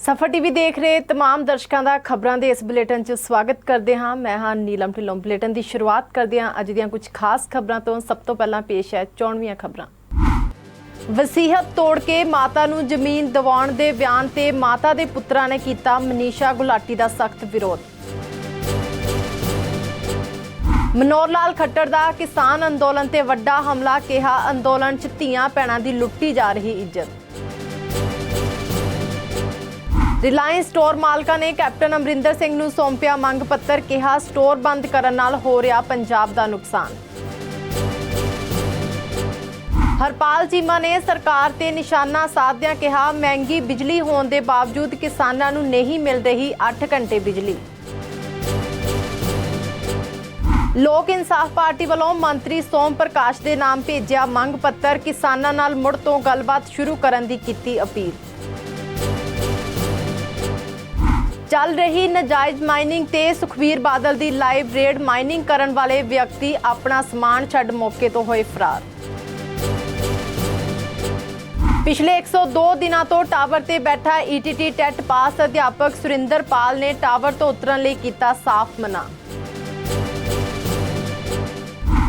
सफर TV देख रहे तमाम दर्शकों का खबरों के इस बुलेटिन च स्वागत करते हाँ। मैं हाँ नीलम ढिल्लों। बुलेटिन की शुरुआत करते हैं अज दी कुछ खास खबरों तो। सब तो पहला पेश है 94 खबरां। वसीयत तोड़ के माता नूं जमीन दिवाउण दे बयान ते माता दे पुत्रा ने कीता मनीषा गुलाटी का सख्त विरोध। मनोहर लाल खट्टर का किसान अंदोलन ते वड्डा हमला, कहा अंदोलन च धीआं भैणां दी लुट्टी जा रही इज्जत। रिलायंस स्टोर मालकां ने कैप्टन अमरिंदर सिंह नूं सौंपिया मंग पत्र, कहा स्टोर बंद करन नाल हो रहा पंजाब दा नुकसान। हरपाल चीमा ने सरकार ते निशाना साधदियां कहा महंगी बिजली होने के बावजूद किसानां नूं नहीं मिल रही 8 घंटे बिजली। लोक इंसाफ पार्टी वालों मंत्री सोम प्रकाश के नाम भेजिया मंग पत्र, किसानां नाल मुड़ तो गलबात शुरू करन दी कीती अपील। चल रही नाजायज माइनिंग ते सुखबीर बादल की लाइव रेड, माइनिंग करन वाले व्यक्ति अपना समान छड्ड मौके तो होए फरार। पिछले 102 दिनों तो टावर ते बैठा ईटीटी टैट पास अध्यापक सुरिंदर पाल ने टावर तो उतरन लई कीता साफ मना।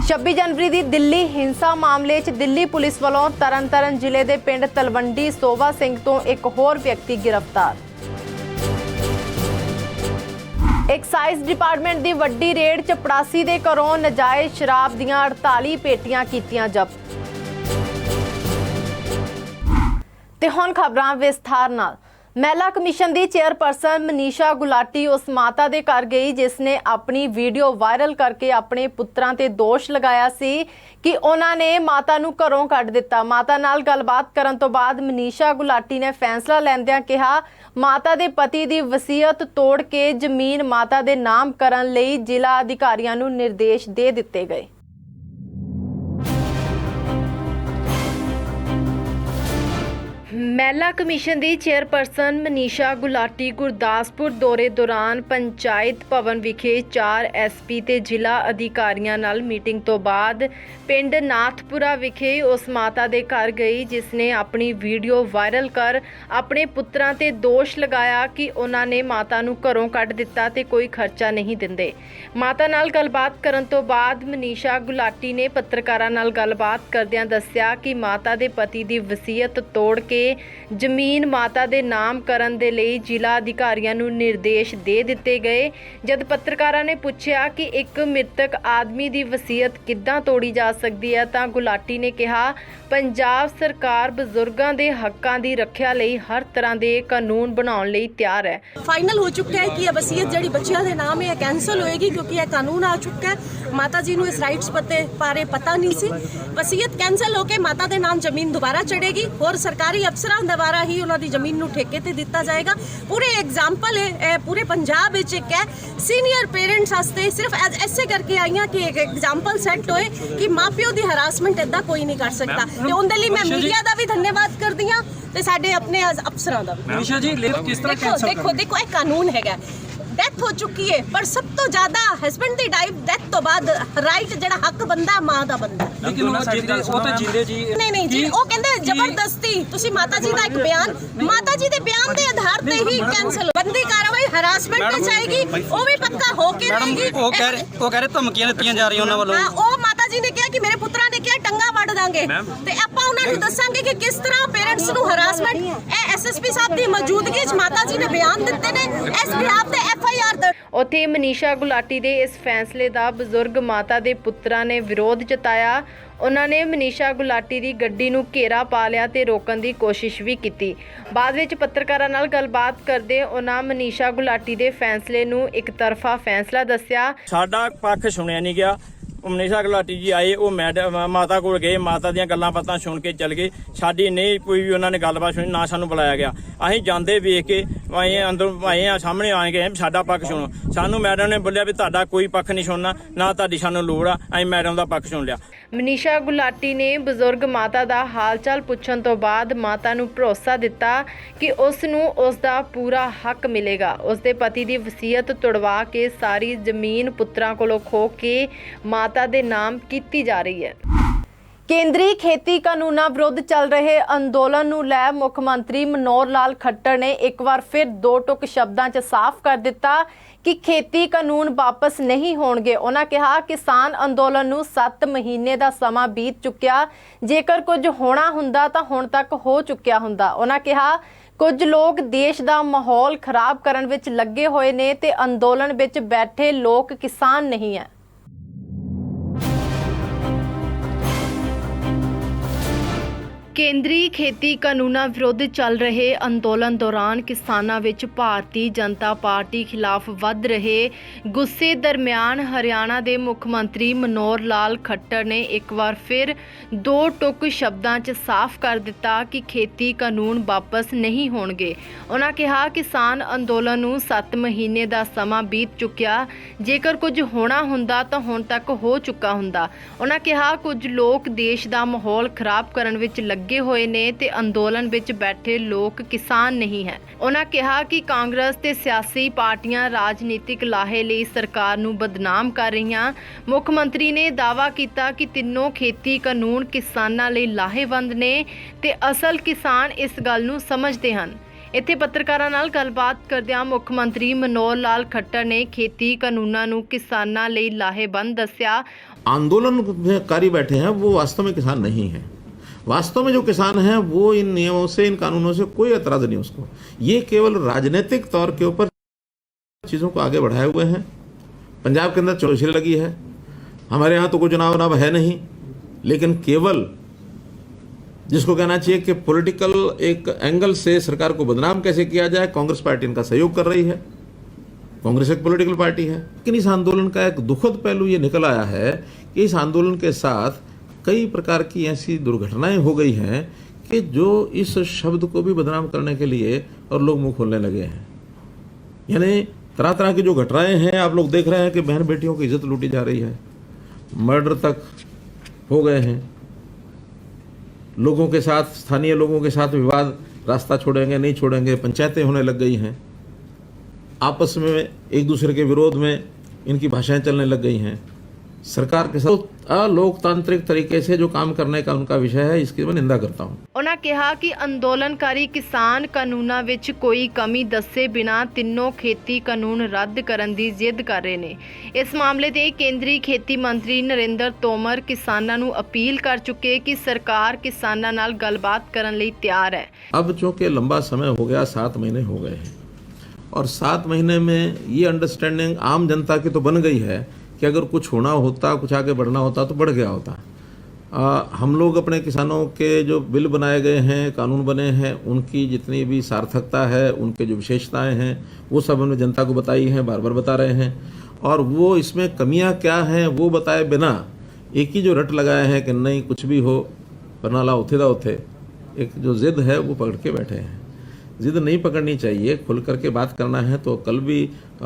26 जनवरी की दिल्ली हिंसा मामले च दिल्ली पुलिस वालों तरनतारन जिले के पिंड तलवंडी सोवा सिंह तो एक होर व्यक्ति गिरफ्तार। एक्साइज डिपार्टमेंट की वड्डी रेड, चपड़ासी के घरों नाजायज शराब दीआं 48 पेटियां कीतियां जब्त। ते हुण खबरां विस्तार नाल। महिला कमीशन की चेयरपर्सन मनीषा गुलाटी उस माता के घर गई जिसने अपनी वीडियो वायरल करके अपने पुत्रां ते दोष लगाया सी कि उन्होंने माता नूं घरों कढ दिता। माता नाल गलबात करन तो बाद मनीषा गुलाटी ने फैसला लैंदियां कहा माता के पति की वसीयत तोड़ के जमीन माता के नाम करन लई जिला अधिकारियों नूं निर्देश दे दिते गए। महिला कमीशन की चेयरपर्सन मनीषा गुलाटी गुरदासपुर दौरे दौरान पंचायत भवन विखे 4 SP ते जिला अधिकारियों नाल मीटिंग तो बाद पिंड नाथपुरा विखे उस माता के घर गई जिसने अपनी वीडियो वायरल कर अपने पुत्रां ते दोष लगाया कि उन्होंने माता नूं घरों कढ दिता ते कोई खर्चा नहीं दिंदे। माता नाल गलबात करन तो बाद मनीषा गुलाटी ने पत्रकारां नाल गलबात करदिआं दस्सिया कि माता के पति की वसीयत तोड़ के जमीन माता के नाम करन दे लई जिला अधिकारियों नूं निर्देश दे दिते गए। जद पत्रकारां ने पूछा कि एक मृतक आदमी की वसीयत किद्दां तोड़ी जा सकती है तां गुलाटी ने कहा पंजाब सरकार बजुर्गों के हकों की रक्षा लई हर तरह के कानून बनाउण लई तैयार है। फाइनल हो चुका है कि यह वसीयत जी बच्चियों के नाम है कैंसल होएगी क्योंकि यह कानून आ चुका है। माता जी इस राइट्स बारे पता नहीं सी। वसीयत कैंसल होकर माता के नाम जमीन दोबारा चढ़ेगी और सरकारी अफसरां द्वारा ही उन्होंने जमीन नूं ठेके ते दिता जाएगा। पूरे एग्जाम्पल है पूरे पंजाब विच एक है सीनियर पेरेंट्स वास्ते सिर्फ ऐसे करके आई कि एक एग्जाम्पल सैट होए कि माँ प्यो की हरासमेंट इदा कोई नहीं कर सकता। ते उनदे लई मैं मीडिया का भी धन्यवाद करदी हां ते साडे अपने अफसरां दा भी। मनीषा जी किस तरह कैंसल देखो एक कानून है डेथ हो चुकी है पर सब तो ज्यादा हस्बैंड की डेथ तो बाद राइट जेड़ा हक बनदा मां दा बनदा। लेकिन वो तो जिंदे जी नहीं जी वो कहंदे जबरदस्ती तुसी माता जी दा एक बयान माता जी दे बयान दे आधार पे ही कैंसल बंदी कार्रवाई हरासमेंट पे जाएगी वो भी पक्का होके रहेगी। वो कह रहे धमकियां दित्तियां जा रही उन्हां वालों। हां ओ माता जी ने कहा कि मेरे पुत्रा ने कहा टंगा वड़ दांगे ते आपां उन्हां नूं दसांगे कि किस तरह पेरेंट्स नूं हरासमेंट SSP साहब दी मौजूदगी च माता जी ने बयान दित्ते ने इस बिहाफ ते FIR उत्थे मनीषा गुलाटी के इस फैसले का बजुर्ग माता के पुत्रा ने विरोध जताया। उन्होंने मनीषा गुलाटी की गड्डी नूं घेरा पा लिया ते रोकण की कोशिश भी की। बाद विच पत्रकारां नाल गलबात करदे उन्हां मनीषा गुलाटी के फैसले नूं एक तरफा फैसला दस्सिया। साडा पक्ष सुनिया नहीं गया। मनीषा गुलाटी जी आए वो मैडम माता को गए माता दी गल्लां बातां सुन के चल गए। साडी नहीं कोई भी उन्होंने गलबात सुनी ना सानू बुलाया गया। असीं जांदे वेख के आए अंदर आए सामने आ गए साडा पक्ष सुनो। सानू मैडम ने बोलिया भी तुहाडा कोई पक्ष नहीं सुनना ना तुहाडी सानू लोड़ आ। असीं मैडम दा पक्ष सुन लिया। मनीषा गुलाटी ने बजुर्ग माता का हाल चाल पुछण तो बाद माता नूं भरोसा दिता कि उस नूं उसदा पूरा हक मिलेगा। उसके पति की वसीयत तुड़वा के सारी जमीन पुत्रां कोलों खो के माता दे नाम कीती जा रही है। ਕੇਂਦਰੀ ਖੇਤੀ ਕਾਨੂੰਨਾਂ ਵਿਰੁੱਧ ਚੱਲ ਰਹੇ ਅੰਦੋਲਨ ਨੂੰ ਲੈ ਮੁੱਖ ਮੰਤਰੀ ਮਨੋਹਰ ਲਾਲ ਖੱਟਰ ਨੇ ਇੱਕ ਵਾਰ ਫਿਰ ਦੋ ਟੁਕ ਸ਼ਬਦਾਂ 'ਚ ਸਾਫ਼ ਕਰ ਦਿੱਤਾ ਕਿ ਖੇਤੀ ਕਾਨੂੰਨ ਵਾਪਸ ਨਹੀਂ ਹੋਣਗੇ। ਉਹਨਾਂ ਕਿਹਾ ਕਿਸਾਨ ਅੰਦੋਲਨ ਨੂੰ 7 ਮਹੀਨੇ ਦਾ ਸਮਾਂ ਬੀਤ ਚੁੱਕਿਆ, ਜੇਕਰ ਕੁਝ ਹੋਣਾ ਹੁੰਦਾ ਤਾਂ ਹੁਣ ਤੱਕ ਹੋ ਚੁੱਕਿਆ ਹੁੰਦਾ। ਉਹਨਾਂ ਕਿਹਾ ਕੁਝ ਲੋਕ ਦੇਸ਼ ਦਾ ਮਾਹੌਲ ਖਰਾਬ ਕਰਨ ਵਿੱਚ ਲੱਗੇ ਹੋਏ ਨੇ ਤੇ ਅੰਦੋਲਨ ਵਿੱਚ ਬੈਠੇ ਲੋਕ ਕਿਸਾਨ ਨਹੀਂ ਹੈ। ਕੇਂਦਰੀ ਖੇਤੀ ਕਾਨੂੰਨਾਂ ਵਿਰੁੱਧ ਚੱਲ ਰਹੇ ਅੰਦੋਲਨ ਦੌਰਾਨ ਕਿਸਾਨਾਂ ਵਿੱਚ ਭਾਰਤੀ ਜਨਤਾ ਪਾਰਟੀ ਖਿਲਾਫ ਵੱਧ ਰਹੇ ਗੁੱਸੇ ਦਰਮਿਆਨ ਹਰਿਆਣਾ ਦੇ ਮੁੱਖ ਮੰਤਰੀ ਮਨੋਹਰ ਲਾਲ ਖੱਟਰ ਨੇ ਇੱਕ ਵਾਰ ਫਿਰ ਦੋ ਟੁਕ ਸ਼ਬਦਾਂ 'ਚ ਸਾਫ਼ ਕਰ ਦਿੱਤਾ ਕਿ ਖੇਤੀ ਕਾਨੂੰਨ ਵਾਪਸ ਨਹੀਂ ਹੋਣਗੇ। ਉਹਨਾਂ ਕਿਹਾ ਕਿਸਾਨ ਅੰਦੋਲਨ ਨੂੰ 7 ਮਹੀਨੇ ਦਾ ਸਮਾਂ ਬੀਤ ਚੁੱਕਿਆ, ਜੇਕਰ ਕੁਝ ਹੋਣਾ ਹੁੰਦਾ ਤਾਂ ਹੁਣ ਤੱਕ ਹੋ ਚੁੱਕਾ ਹੁੰਦਾ। ਉਹਨਾਂ ਕਿਹਾ ਕੁਝ ਲੋਕ ਦੇਸ਼ ਦਾ ਮਾਹੌਲ ਖਰਾਬ ਕਰਨ ਵਿੱਚ ਲੱਗੇ ਹੋਏ ਨੇ ਤੇ ਅੰਦੋਲਨ ਵਿੱਚ ਬੈਠੇ ਲੋਕ ਕਿਸਾਨ ਨਹੀਂ ਹੈ। ਉਹਨਾਂ ਕਿਹਾ ਕਿ ਕਾਂਗਰਸ ਤੇ ਸਿਆਸੀ ਪਾਰਟੀਆਂ ਰਾਜਨੀਤਿਕ ਲਾਹੇ ਲਈ ਸਰਕਾਰ ਨੂੰ ਬਦਨਾਮ ਕਰ ਰਹੀਆਂ। ਮੁੱਖ ਮੰਤਰੀ ਨੇ ਦਾਅਵਾ ਕੀਤਾ ਕਿ ਤਿੰਨੋਂ ਖੇਤੀ ਕਾਨੂੰਨ ਕਿਸਾਨਾਂ ਲਈ ਲਾਹੇਵੰਦ ਨੇ ਤੇ ਅਸਲ ਕਿਸਾਨ ਇਸ ਗੱਲ ਨੂੰ ਸਮਝਦੇ ਹਨ। ਇੱਥੇ ਪੱਤਰਕਾਰਾਂ ਨਾਲ ਗੱਲਬਾਤ ਕਰਦਿਆਂ ਮੁੱਖ ਮੰਤਰੀ ਮਨੋਹਰ ਲਾਲ ਖੱਟਰ ਨੇ ਖੇਤੀ ਕਾਨੂੰਨਾਂ ਨੂੰ ਕਿਸਾਨਾਂ ਲਈ ਲਾਹੇਵੰਦ ਦੱਸਿਆ। आंदोलनकारी बैठे हैं वो वास्तव में किसान नहीं है। वास्तव में जो किसान हैं वो इन नियमों से, इन कानूनों से कोई एतराज नहीं उसको। ये केवल राजनीतिक तौर के ऊपर चीज़ों को आगे बढ़ाए हुए हैं। पंजाब के अंदर चौधरी लगी है, हमारे यहाँ तो कोई चुनाव है नहीं, लेकिन केवल जिसको कहना चाहिए कि पॉलिटिकल एक एंगल से सरकार को बदनाम कैसे किया जाए, कांग्रेस पार्टी इनका सहयोग कर रही है। कांग्रेस एक पॉलिटिकल पार्टी है, लेकिन इस आंदोलन का एक दुखद पहलू ये निकल आया है कि इस आंदोलन के साथ कई प्रकार की ऐसी दुर्घटनाएं हो गई हैं कि जो इस शब्द को भी बदनाम करने के लिए और लोग मुंह खोलने लगे हैं। यानी तरह तरह की जो घटनाएं हैं, आप लोग देख रहे हैं कि बहन बेटियों की इज्जत लूटी जा रही है, मर्डर तक हो गए हैं, लोगों के साथ, स्थानीय लोगों के साथ विवाद, रास्ता छोड़ेंगे नहीं छोड़ेंगे, पंचायतें होने लग गई हैं, आपस में एक दूसरे के विरोध में इनकी भाषाएं चलने लग गई हैं। सरकार के साथ अलोकतांत्रिक तरीके से जो काम करने का उनका विषय है, इसकी मैं निंदा करता हूँ। ਉਹਨਾਂ ਕਿਹਾ ਕਿ ਅੰਦੋਲਨਕਾਰੀ ਕਿਸਾਨ ਕਾਨੂੰਨਾਂ ਵਿੱਚ ਕੋਈ ਕਮੀ ਦੱਸੇ ਬਿਨਾਂ ਤਿੰਨੋਂ ਖੇਤੀ ਕਾਨੂੰਨ ਰੱਦ ਕਰਨ ਦੀ ਜ਼ਿੱਦ ਕਰ ਰਹੇ ਨੇ। ਇਸ ਮਾਮਲੇ ਤੇ ਕੇਂਦਰੀ ਖੇਤੀ ਮੰਤਰੀ ਨਰਿੰਦਰ ਤੋਮਰ ਕਿਸਾਨਾਂ ਨੂੰ ਅਪੀਲ ਕਰ ਚੁੱਕੇ ਕਿ ਸਰਕਾਰ ਕਿਸਾਨਾਂ ਨਾਲ ਗੱਲਬਾਤ ਕਰਨ ਲਈ ਤਿਆਰ ਹੈ। अब चूँकि लंबा समय हो गया, 7 महीने हो गए हैं, और 7 महीने में ये अंडरस्टैंडिंग आम जनता की तो बन गई है कि अगर कुछ होना होता, कुछ आगे बढ़ना होता तो बढ़ गया होता। हम लोग अपने किसानों के जो बिल बनाए गए हैं, कानून बने हैं, उनकी जितनी भी सार्थकता है, उनके जो विशेषताएं हैं, वो सब हमने जनता को बताई हैं, बार बार बता रहे हैं। और वो इसमें कमियां क्या हैं वो बताए बिना एक ही जो रट लगाए हैं कि नहीं कुछ भी हो पर नाला उथे दा उथे, एक जो जिद है वो पकड़ के बैठे हैं। जिद नहीं पकड़नी चाहिए, खुल करके बात करना है। तो कल भी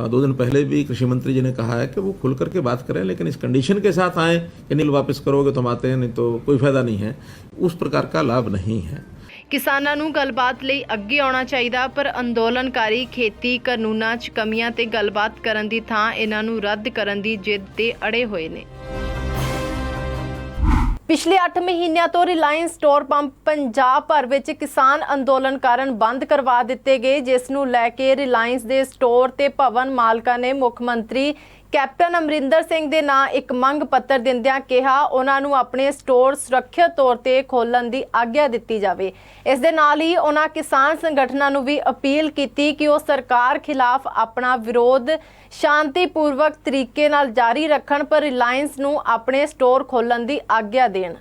2 दिन पहले भी कृषि मंत्री जी ने कहा है कि वो खुल करके बात करें, लेकिन इस कंडीशन के साथ आए कि नील वापस करोगे तो हम आते हैं, नहीं तो कोई फायदा नहीं है। उस प्रकार का लाभ नहीं है। ਕਿਸਾਨਾਂ ਨੂੰ ਗੱਲਬਾਤ ਲਈ ਅੱਗੇ ਆਉਣਾ ਚਾਹੀਦਾ, ਪਰ ਅੰਦੋਲਨਕਾਰੀ ਖੇਤੀ ਕਾਨੂੰਨਾਂ 'ਚ ਕਮੀਆਂ ਤੇ ਗੱਲਬਾਤ ਕਰਨ ਦੀ ਥਾਂ ਇਹਨਾਂ ਨੂੰ ਰੱਦ ਕਰਨ ਦੀ ਜਿੱਦ ਤੇ ਅੜੇ ਹੋਏ ਨੇ। ਪਿਛਲੇ 8 ਮਹੀਨਿਆਂ ਤੋਂ ਰਿਲਾਇੰਸ ਸਟੋਰ ਪੰਪ ਪੰਜਾਬ ਭਰ ਵਿੱਚ ਕਿਸਾਨ ਅੰਦੋਲਨ ਕਾਰਨ ਬੰਦ ਕਰਵਾ ਦਿੱਤੇ ਗਏ, ਜਿਸ ਨੂੰ ਲੈ ਕੇ ਰਿਲਾਇੰਸ ਦੇ ਸਟੋਰ ਤੇ ਭਵਨ ਮਾਲਕਾਂ ਨੇ ਮੁੱਖ ਮੰਤਰੀ ਕੈਪਟਨ ਅਮਰਿੰਦਰ ਸਿੰਘ ਦੇ ਨਾਂ ਇੱਕ ਮੰਗ ਪੱਤਰ ਦਿੰਦਿਆਂ ਕਿਹਾ ਉਹਨਾਂ ਨੂੰ ਆਪਣੇ ਸਟੋਰ ਸੁਰੱਖਿਅਤ ਤੌਰ ਤੇ ਖੋਲ੍ਹਣ ਦੀ ਆਗਿਆ ਦਿੱਤੀ ਜਾਵੇ। ਇਸ ਦੇ ਨਾਲ ਹੀ ਉਹਨਾਂ ਕਿਸਾਨ ਸੰਗਠਨਾਂ ਨੂੰ ਵੀ ਅਪੀਲ ਕੀਤੀ ਕਿ ਉਹ ਸਰਕਾਰ ਖਿਲਾਫ ਆਪਣਾ ਵਿਰੋਧ ਸ਼ਾਂਤੀਪੂਰਵਕ ਤਰੀਕੇ ਨਾਲ ਜਾਰੀ ਰੱਖਣ, ਪਰ ਰਿਲਾਇੰਸ ਨੂੰ ਆਪਣੇ ਸਟੋਰ ਖੋਲ੍ਹਣ ਦੀ ਆਗਿਆ ਦੇਣ।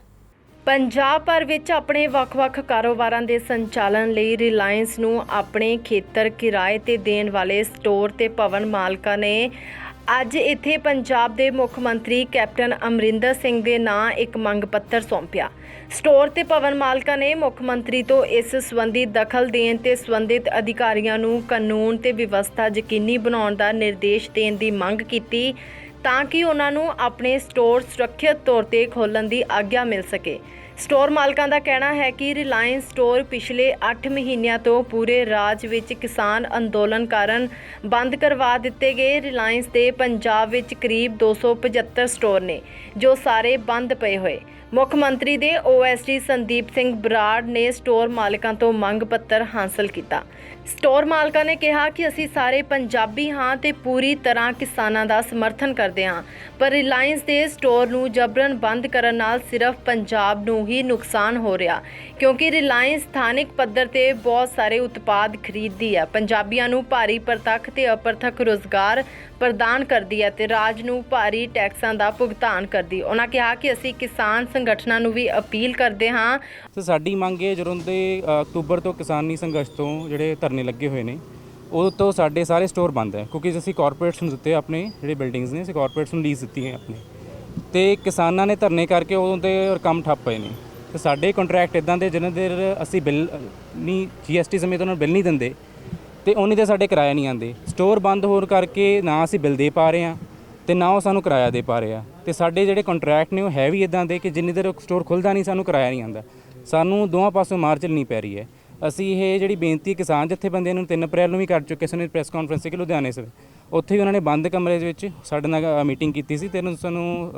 ਪੰਜਾਬ ਭਰ ਵਿੱਚ ਆਪਣੇ ਵੱਖ-ਵੱਖ ਕਾਰੋਬਾਰਾਂ ਦੇ ਸੰਚਾਲਨ ਲਈ ਰਿਲਾਇੰਸ ਨੂੰ ਆਪਣੇ ਖੇਤਰ ਕਿਰਾਏ ਤੇ ਦੇਣ ਵਾਲੇ ਸਟੋਰ ਤੇ ਭਵਨ ਮਾਲਕਾਂ ਨੇ ਅੱਜ ਇੱਥੇ ਪੰਜਾਬ ਦੇ ਮੁੱਖ ਮੰਤਰੀ ਕੈਪਟਨ ਅਮਰਿੰਦਰ ਸਿੰਘ ਦੇ ਨਾਂ ਇੱਕ ਮੰਗ ਪੱਤਰ ਸੌਂਪਿਆ। ਸਟੋਰ ਤੇ ਭਵਨ ਮਾਲਕਾਂ ਨੇ ਮੁੱਖ ਮੰਤਰੀ ਤੋਂ ਇਸ ਸੰਬੰਧੀ ਦਖਲ ਦੇਣ ਤੇ ਸੰਬੰਧਿਤ ਅਧਿਕਾਰੀਆਂ ਨੂੰ ਕਾਨੂੰਨ ਤੇ ਵਿਵਸਥਾ ਯਕੀਨੀ ਬਣਾਉਣ ਦਾ ਨਿਰਦੇਸ਼ ਦੇਣ ਦੀ ਮੰਗ ਕੀਤੀ ਤਾਂ ਕਿ ਉਹਨਾਂ ਨੂੰ ਆਪਣੇ ਸਟੋਰ ਸੁਰੱਖਿਅਤ ਤੌਰ ਤੇ ਖੋਲ੍ਹਣ ਦੀ ਆਗਿਆ ਮਿਲ ਸਕੇ। ਸਟੋਰ ਮਾਲਕਾਂ ਦਾ ਕਹਿਣਾ ਹੈ ਕਿ ਰਿਲਾਇੰਸ ਸਟੋਰ ਪਿਛਲੇ 8 ਮਹੀਨਿਆਂ ਤੋਂ ਪੂਰੇ ਰਾਜ ਵਿੱਚ ਕਿਸਾਨ ਅੰਦੋਲਨ ਕਾਰਨ ਬੰਦ ਕਰਵਾ ਦਿੱਤੇ ਗਏ। ਰਿਲਾਇੰਸ ਦੇ ਪੰਜਾਬ ਵਿੱਚ ਕਰੀਬ 275 ਸਟੋਰ ਨੇ ਜੋ ਸਾਰੇ ਬੰਦ ਪਏ ਹੋਏ। ਮੁੱਖ ਮੰਤਰੀ ਦੇ OSD ਸੰਦੀਪ ਸਿੰਘ ਬਰਾੜ ਨੇ ਸਟੋਰ ਮਾਲਕਾਂ ਤੋਂ ਮੰਗ ਪੱਤਰ ਹਾਸਲ ਕੀਤਾ। ਸਟੋਰ ਮਾਲਕਾਂ ਨੇ ਕਿਹਾ ਕਿ ਅਸੀਂ ਸਾਰੇ ਪੰਜਾਬੀ ਹਾਂ ਤੇ ਪੂਰੀ ਤਰ੍ਹਾਂ ਕਿਸਾਨਾਂ ਦਾ ਸਮਰਥਨ ਕਰਦੇ ਹਾਂ, ਪਰ ਰਿਲਾਇੰਸ ਦੇ ਸਟੋਰ ਨੂੰ ਜਬਰਨ ਬੰਦ ਕਰਨ ਨਾਲ ਸਿਰਫ ਪੰਜਾਬ ਨੂੰ ਹੀ ਨੁਕਸਾਨ ਹੋ ਰਿਹਾ, ਕਿਉਂਕਿ ਰਿਲਾਇੰਸ ਸਥਾਨਿਕ ਪੱਧਰ ਤੇ ਬਹੁਤ ਸਾਰੇ ਉਤਪਾਦ ਖਰੀਦਦੀ ਹੈ, ਪੰਜਾਬੀਆਂ ਨੂੰ ਭਾਰੀ ਪ੍ਰਤੱਖ ਤੇ ਅਪ੍ਰਤੱਖ ਰੁਜ਼ਗਾਰ ਪ੍ਰਦਾਨ ਕਰਦੀ ਹੈ ਤੇ ਰਾਜ ਨੂੰ ਭਾਰੀ ਟੈਕਸਾਂ ਦਾ ਭੁਗਤਾਨ ਕਰਦੀ। ਉਹਨਾਂ ਕਿਹਾ ਕਿ ਅਸੀਂ ਕਿਸਾਨ ਸੰਗਠਨਾਂ ਨੂੰ ਵੀ ਅਪੀਲ ਕਰਦੇ ਹਾਂ। ਤੇ ਸਾਡੀ ਮੰਗ ਹੈ ਜਦੋਂ ਦੇ ਅਕਤੂਬਰ ਤੋਂ ਕਿਸਾਨੀ ਸੰਘਰਸ਼ ਤੋਂ ਜਿਹੜੇ ਧਰਨੇ ਲੱਗੇ ਹੋਏ ਨੇ ਉਦੋਂ ਤੋਂ ਸਾਡੇ ਸਾਰੇ ਸਟੋਰ ਬੰਦ ਹੈ, ਕਿਉਂਕਿ ਅਸੀਂ ਕਾਰਪੋਰੇਟਸ ਨੂੰ ਦਿੱਤੇ ਆਪਣੇ ਜਿਹੜੇ ਬਿਲਡਿੰਗਸ ਨੇ, ਅਸੀਂ ਕਾਰਪੋਰੇਟਸ ਨੂੰ ਲੀਜ਼ ਦਿੱਤੀ ਹੈ ਆਪਣੇ, ਤੇ ਕਿਸਾਨਾਂ ਨੇ ਧਰਨੇ ਕਰਕੇ ਉਦੋਂ ਦੇ ਕੰਮ ਠੱਪ ਪਏ ਨੇ। ਤੇ ਸਾਡੇ ਕੰਟਰੈਕਟ ਇਦਾਂ ਦੇ ਜਿਨ੍ਹਾਂ ਦੇ ਅਸੀਂ ਬਿੱਲ ਨਹੀਂ GST ਸਮੇਤ ਉਹਨਾਂ ਨੂੰ ਬਿੱਲ ਨਹੀਂ ਦਿੰਦੇ ਤੇ ਉਨੀ ਦੇ ਸਾਡੇ ਕਿਰਾਇਆ ਨਹੀਂ ਆਉਂਦੇ। ਸਟੋਰ ਬੰਦ ਹੋਣ ਕਰਕੇ ਨਾ ਅਸੀਂ ਬਿੱਲ ਦੇ ਪਾ ਰਹੇ ਹਾਂ ਤੇ ਨਾ ਉਹ ਸਾਨੂੰ ਕਿਰਾਇਆ ਦੇ ਪਾ ਰਹੇ ਆ। ਤੇ ਸਾਡੇ ਜਿਹੜੇ ਕੰਟਰੈਕਟ ਨੇ ਉਹ ਹੈ ਵੀ ਇਦਾਂ ਦੇ ਕਿ ਜਿੰਨੀ ਦੇਰ ਸਟੋਰ ਖੁੱਲ੍ਹਦਾ ਨਹੀਂ ਸਾਨੂੰ ਕਿਰਾਇਆ ਨਹੀਂ ਆਉਂਦਾ। ਸਾਨੂੰ ਦੋਵਾਂ ਪਾਸੋਂ ਮਾਰ ਝੱਲਣੀ ਪੈ ਰਹੀ ਹੈ। ਅਸੀਂ ਇਹ ਜਿਹੜੀ ਬੇਨਤੀ ਕਿਸਾਨ ਜਥੇਬੰਦੀਆਂ ਨੂੰ 3 ਅਪ੍ਰੈਲ ਨੂੰ ਵੀ ਕਰ ਚੁੱਕੇ ਸਨ ਪ੍ਰੈਸ ਕਾਨਫਰੰਸ ਕਿ ਲੁਧਿਆਣੇ ਸੇ ਉੱਥੇ ਵੀ ਉਹਨਾਂ ਨੇ ਬੰਦ ਕਮਰੇ ਦੇ ਵਿੱਚ ਸਾਡੇ ਨਾਲ ਮੀਟਿੰਗ ਕੀਤੀ ਸੀ ਤੇ ਸਾਨੂੰ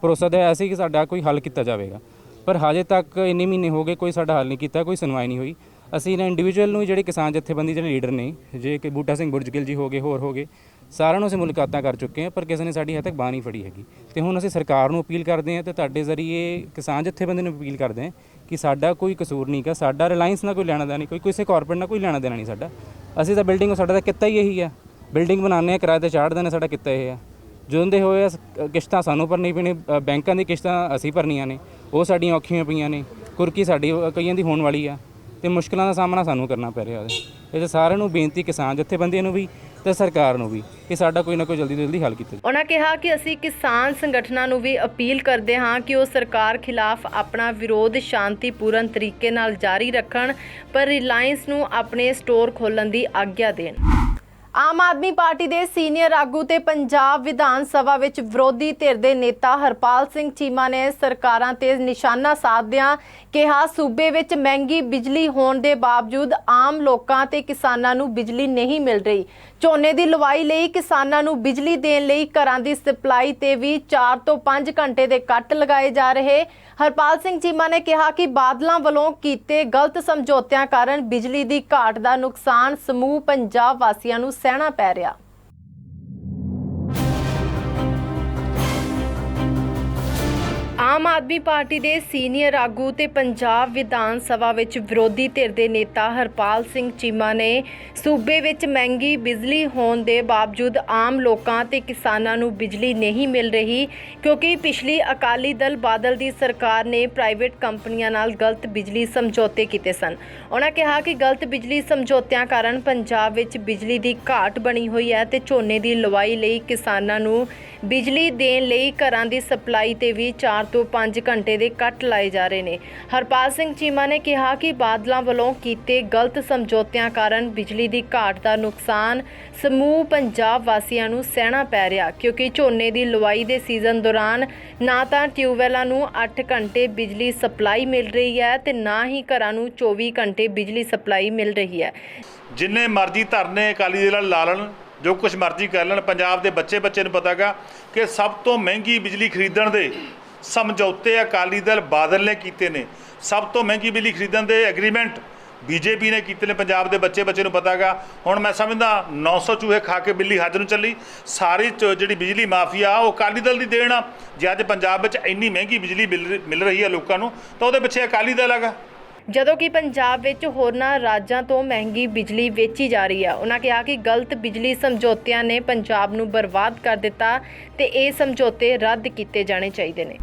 ਭਰੋਸਾ ਦਿਵਾਇਆ ਸੀ ਕਿ ਸਾਡਾ ਕੋਈ ਹੱਲ ਕੀਤਾ ਜਾਵੇਗਾ, ਪਰ ਹਜੇ ਤੱਕ ਇੰਨੇ ਮਹੀਨੇ ਹੋ ਗਏ ਕੋਈ ਸਾਡਾ ਹੱਲ ਨਹੀਂ ਕੀਤਾ, ਕੋਈ ਸੁਣਵਾਈ ਨਹੀਂ ਹੋਈ। ਅਸੀਂ ਇਹਨਾਂ ਇੰਡੀਵਿਜੂਅਲ ਨੂੰ ਜਿਹੜੇ ਕਿਸਾਨ ਜਥੇਬੰਦੀ ਜਿਹੜੇ ਲੀਡਰ ਨੇ ਜੇ ਕਿ ਬੂਟਾ ਸਿੰਘ ਬੁਰਜਗਿੱਲ ਜੀ ਹੋ ਗਏ ਹੋਰ ਹੋ ਗਏ ਸਾਰਿਆਂ ਨੂੰ ਅਸੀਂ ਮੁਲਾਕਾਤਾਂ ਕਰ ਚੁੱਕੇ ਹਾਂ, ਪਰ ਕਿਸੇ ਨੇ ਸਾਡੀ ਹਜੇ ਤੱਕ ਬਾਂਹ ਨਹੀਂ ਫੜੀ ਹੈਗੀ। ਤੇ ਹੁਣ ਅਸੀਂ ਸਰਕਾਰ ਨੂੰ ਅਪੀਲ ਕਰਦੇ ਹਾਂ ਤੇ ਤੁਹਾਡੇ ਜ਼ਰੀਏ ਕਿਸਾਨ ਜਥੇਬੰਦੀ ਨੂੰ ਅਪੀਲ ਕਰਦੇ ਹਾਂ ਕਿ ਸਾਡਾ ਕੋਈ ਕਸੂਰ ਨਹੀਂ ਗਾ, ਸਾਡਾ ਰਿਲਾਇੰਸ ਨਾਲ ਕੋਈ ਲੈਣਾ ਦੇਣਾ ਨਹੀਂ, ਕੋਈ ਕਿਸੇ ਕਾਰਪੋਰੇਟ ਨਾਲ ਕੋਈ ਲੈਣਾ ਦੇਣਾ ਨਹੀਂ ਸਾਡਾ। ਅਸੀਂ ਤਾਂ ਬਿਲਡਿੰਗ ਸਾਡਾ ਤਾਂ ਕਿੱਤਾ ਹੀ ਇਹੀ ਆ, ਬਿਲਡਿੰਗ ਬਣਾਉਂਦੇ ਹਾਂ ਕਿਰਾਏ 'ਤੇ ਚਾੜ ਦਿੰਦੇ, ਸਾਡਾ ਕਿੱਤਾ ਇਹ ਆ। ਜਦੋਂ ਦੇ ਹੋਏ ਕਿਸ਼ਤਾਂ ਸਾਨੂੰ ਭਰਨੀ ਪੈਣੀ, ਬੈਂਕਾਂ ਦੀ ਕਿਸ਼ਤਾਂ ਅਸੀਂ ਭਰਨੀਆਂ ਨੇ, ਉਹ ਸਾਡੀਆਂ ਔਖੀਆਂ ਪਈਆਂ ਨੇ, ਕੁਰਕੀ ਸਾਡੀ ਕਈਆਂ ਦੀ ਹੋਣ ਵਾਲੀ ਆ ਤੇ ਮੁਸ਼ਕਲਾਂ ਦਾ ਸਾਹਮਣਾ ਸਾਨੂੰ ਕਰਨਾ ਪੈ ਰਿਹਾ। ਇਹ ਸਾਰਿਆਂ ਨੂੰ ਬੇਨਤੀ ਕਿਸਾਨ ਜਥੇਬੰਦੀਆਂ ਨੂੰ ਵੀ ਤੇ ਸਰਕਾਰ ਨੂੰ ਵੀ ਕਿ ਸਾਡਾ ਕੋਈ ਨਾ ਕੋਈ ਜਲਦੀ ਤੋਂ ਜਲਦੀ ਹੱਲ ਕੀਤਾ ਜਾਵੇ। ਉਹਨਾਂ ਕਿਹਾ ਕਿ ਅਸੀਂ ਕਿਸਾਨ ਸੰਗਠਨਾਂ ਨੂੰ ਵੀ ਅਪੀਲ ਕਰਦੇ ਹਾਂ ਕਿ ਉਹ ਸਰਕਾਰ ਖਿਲਾਫ ਆਪਣਾ ਵਿਰੋਧ ਸ਼ਾਂਤੀਪੂਰਨ ਤਰੀਕੇ ਨਾਲ ਜਾਰੀ ਰੱਖਣ, ਪਰ ਰਿਲਾਇੰਸ ਨੂੰ ਆਪਣੇ ਸਟੋਰ ਖੋਲ੍ਹਣ ਦੀ ਆਗਿਆ ਦੇਣ। ਆਮ ਆਦਮੀ ਪਾਰਟੀ ਦੇ ਸੀਨੀਅਰ ਆਗੂ ਤੇ ਪੰਜਾਬ ਵਿਧਾਨ ਸਭਾ ਵਿੱਚ ਵਿਰੋਧੀ ਧਿਰ ਦੇ ਨੇਤਾ ਹਰਪਾਲ ਸਿੰਘ ਚੀਮਾ ਨੇ ਸਰਕਾਰਾਂ ਤੇ ਨਿਸ਼ਾਨਾ ਸਾਧਦਿਆਂ ਕਿਹਾ ਸੂਬੇ ਵਿੱਚ ਮਹਿੰਗੀ ਬਿਜਲੀ ਹੋਣ ਦੇ ਬਾਵਜੂਦ ਆਮ ਲੋਕਾਂ ਤੇ ਕਿਸਾਨਾਂ ਨੂੰ ਬਿਜਲੀ ਨਹੀਂ ਮਿਲ ਰਹੀ। ਝੋਨੇ ਦੀ ਲਵਾਈ ਲਈ ਕਿਸਾਨਾਂ ਨੂੰ ਬਿਜਲੀ ਦੇਣ ਲਈ ਘਰਾਂ ਦੀ ਸਪਲਾਈ ਤੇ ਵੀ 4 ਤੋਂ 5 ਘੰਟੇ ਦੇ ਕੱਟ ਲਗਾਏ ਜਾ ਰਹੇ। ਹਰਪਾਲ ਸਿੰਘ ਚੀਮਾ ਨੇ ਕਿਹਾ ਕਿ ਬਾਦਲਾਂ ਵੱਲੋਂ ਕੀਤੇ ਗਲਤ ਸਮਝੌਤਿਆਂ ਕਾਰਨ ਬਿਜਲੀ ਦੀ ਘਾਟ ਦਾ ਨੁਕਸਾਨ ਸਮੂਹ ਪੰਜਾਬ ਵਾਸੀਆਂ ਨੂੰ ਸਹਿਣਾ ਪੈ ਰਿਹਾ। ਆਮ ਆਦਮੀ ਪਾਰਟੀ ਦੇ ਸੀਨੀਅਰ ਆਗੂ ਤੇ ਪੰਜਾਬ ਵਿਧਾਨ ਸਭਾ ਵਿੱਚ ਵਿਰੋਧੀ ਧਿਰ ਦੇ ਨੇਤਾ ਹਰਪਾਲ ਸਿੰਘ ਚੀਮਾ ਨੇ ਸੂਬੇ ਵਿੱਚ ਮਹਿੰਗੀ ਬਿਜਲੀ ਹੋਣ ਦੇ ਬਾਵਜੂਦ ਆਮ ਲੋਕਾਂ ਤੇ ਕਿਸਾਨਾਂ ਨੂੰ ਬਿਜਲੀ ਨਹੀਂ ਮਿਲ ਰਹੀ, ਕਿਉਂਕਿ ਪਿਛਲੀ ਅਕਾਲੀ ਦਲ ਬਾਦਲ ਦੀ ਸਰਕਾਰ ਨੇ ਪ੍ਰਾਈਵੇਟ ਕੰਪਨੀਆਂ ਨਾਲ ਗਲਤ ਬਿਜਲੀ ਸਮਝੌਤੇ ਕੀਤੇ ਸਨ। ਉਹਨਾਂ ਕਿਹਾ ਕਿ ਗਲਤ ਬਿਜਲੀ ਸਮਝੌਤਿਆਂ ਕਾਰਨ ਪੰਜਾਬ ਵਿੱਚ ਬਿਜਲੀ ਦੀ ਘਾਟ ਬਣੀ ਹੋਈ ਹੈ ਤੇ ਝੋਨੇ ਦੀ ਲਵਾਈ ਲਈ ਕਿਸਾਨਾਂ ਨੂੰ ਬਿਜਲੀ ਦੇਣ ਲਈ ਘਰਾਂ ਦੀ ਸਪਲਾਈ ਤੇ ਵੀ 4 ਤੋਂ 5 ਘੰਟੇ ਦੇ ਕੱਟ ਲਾਏ ਜਾ ਰਹੇ ਨੇ। ਹਰਪਾਲ ਸਿੰਘ ਚੀਮਾ ਨੇ ਕਿਹਾ ਕਿ ਬਾਦਲਾਂ ਵੱਲੋਂ ਕੀਤੇ ਗਲਤ ਸਮਝੌਤਿਆਂ ਕਾਰਨ ਬਿਜਲੀ ਦੀ ਘਾਟ ਦਾ ਨੁਕਸਾਨ ਸਮੂਹ ਪੰਜਾਬ ਵਾਸੀਆਂ ਨੂੰ ਸਹਿਣਾ ਪੈ ਰਿਹਾ, ਕਿਉਂਕਿ ਝੋਨੇ ਦੀ ਲਵਾਈ ਦੇ ਸੀਜ਼ਨ ਦੌਰਾਨ ਨਾ ਤਾਂ ਟਿਊਬਵੈੱਲਾਂ ਨੂੰ 8 ਘੰਟੇ ਬਿਜਲੀ ਸਪਲਾਈ ਮਿਲ ਰਹੀ ਹੈ ਤੇ ਨਾ ਹੀ ਘਰਾਂ ਨੂੰ 24 ਘੰਟੇ ਬਿਜਲੀ ਸਪਲਾਈ ਮਿਲ ਰਹੀ ਹੈ। ਜਿੰਨੇ ਮਰਜ਼ੀ ਧਰਨੇ ਅਕਾਲੀ ਦਲ ਲਾ ਲੈਣ, ਜੋ ਕੁਝ ਮਰਜ਼ੀ ਕਰ ਲੈਣ, ਪੰਜਾਬ ਦੇ ਬੱਚੇ ਨੂੰ ਪਤਾ ਗਾ ਕਿ ਸਭ ਤੋਂ ਮਹਿੰਗੀ ਬਿਜਲੀ ਖਰੀਦਣ ਦੇ ਸਮਝੌਤੇ ਅਕਾਲੀ ਦਲ ਬਾਦਲ ਨੇ ਕੀਤੇ ਨੇ। ਸਭ ਤੋਂ ਮਹਿੰਗੀ ਬਿਜਲੀ ਖਰੀਦਣ ਦੇ ਐਗਰੀਮੈਂਟ BJP ਨੇ ਕੀਤੇ ਨੇ। ਪੰਜਾਬ ਦੇ ਬੱਚੇ ਨੂੰ ਪਤਾ ਗਾ। ਹੁਣ ਮੈਂ ਸਮਝਦਾ 900 ਚੂਹੇ ਖਾ ਕੇ ਬਿੱਲੀ ਹੱਜ ਨੂੰ ਚੱਲੀ। ਸਾਰੀ ਜਿਹੜੀ ਬਿਜਲੀ ਮਾਫੀਆ ਉਹ ਅਕਾਲੀ ਦਲ ਦੀ ਦੇਣ ਆ। ਜੇ ਅੱਜ ਪੰਜਾਬ ਵਿੱਚ ਇੰਨੀ ਮਹਿੰਗੀ ਬਿਜਲੀ ਮਿਲ ਰਹੀ ਹੈ ਲੋਕਾਂ ਨੂੰ ਤਾਂ ਉਹਦੇ ਪਿੱਛੇ ਅਕਾਲੀ ਦਲ ਹੈਗਾ। ਜਦੋਂ ਕਿ ਪੰਜਾਬ ਵਿੱਚ ਹੋਰਨਾਂ ਰਾਜਾਂ ਤੋਂ ਮਹਿੰਗੀ ਬਿਜਲੀ ਵੇਚੀ ਜਾ ਰਹੀ ਹੈ। ਉਹਨਾਂ ਕਿਹਾ ਕਿ ਗਲਤ ਬਿਜਲੀ ਸਮਝੌਤਿਆਂ ਨੇ ਪੰਜਾਬ ਨੂੰ ਬਰਬਾਦ ਕਰ ਦਿੱਤਾ ਤੇ ਇਹ ਸਮਝੌਤੇ ਰੱਦ ਕੀਤੇ ਜਾਣੇ ਚਾਹੀਦੇ ਨੇ।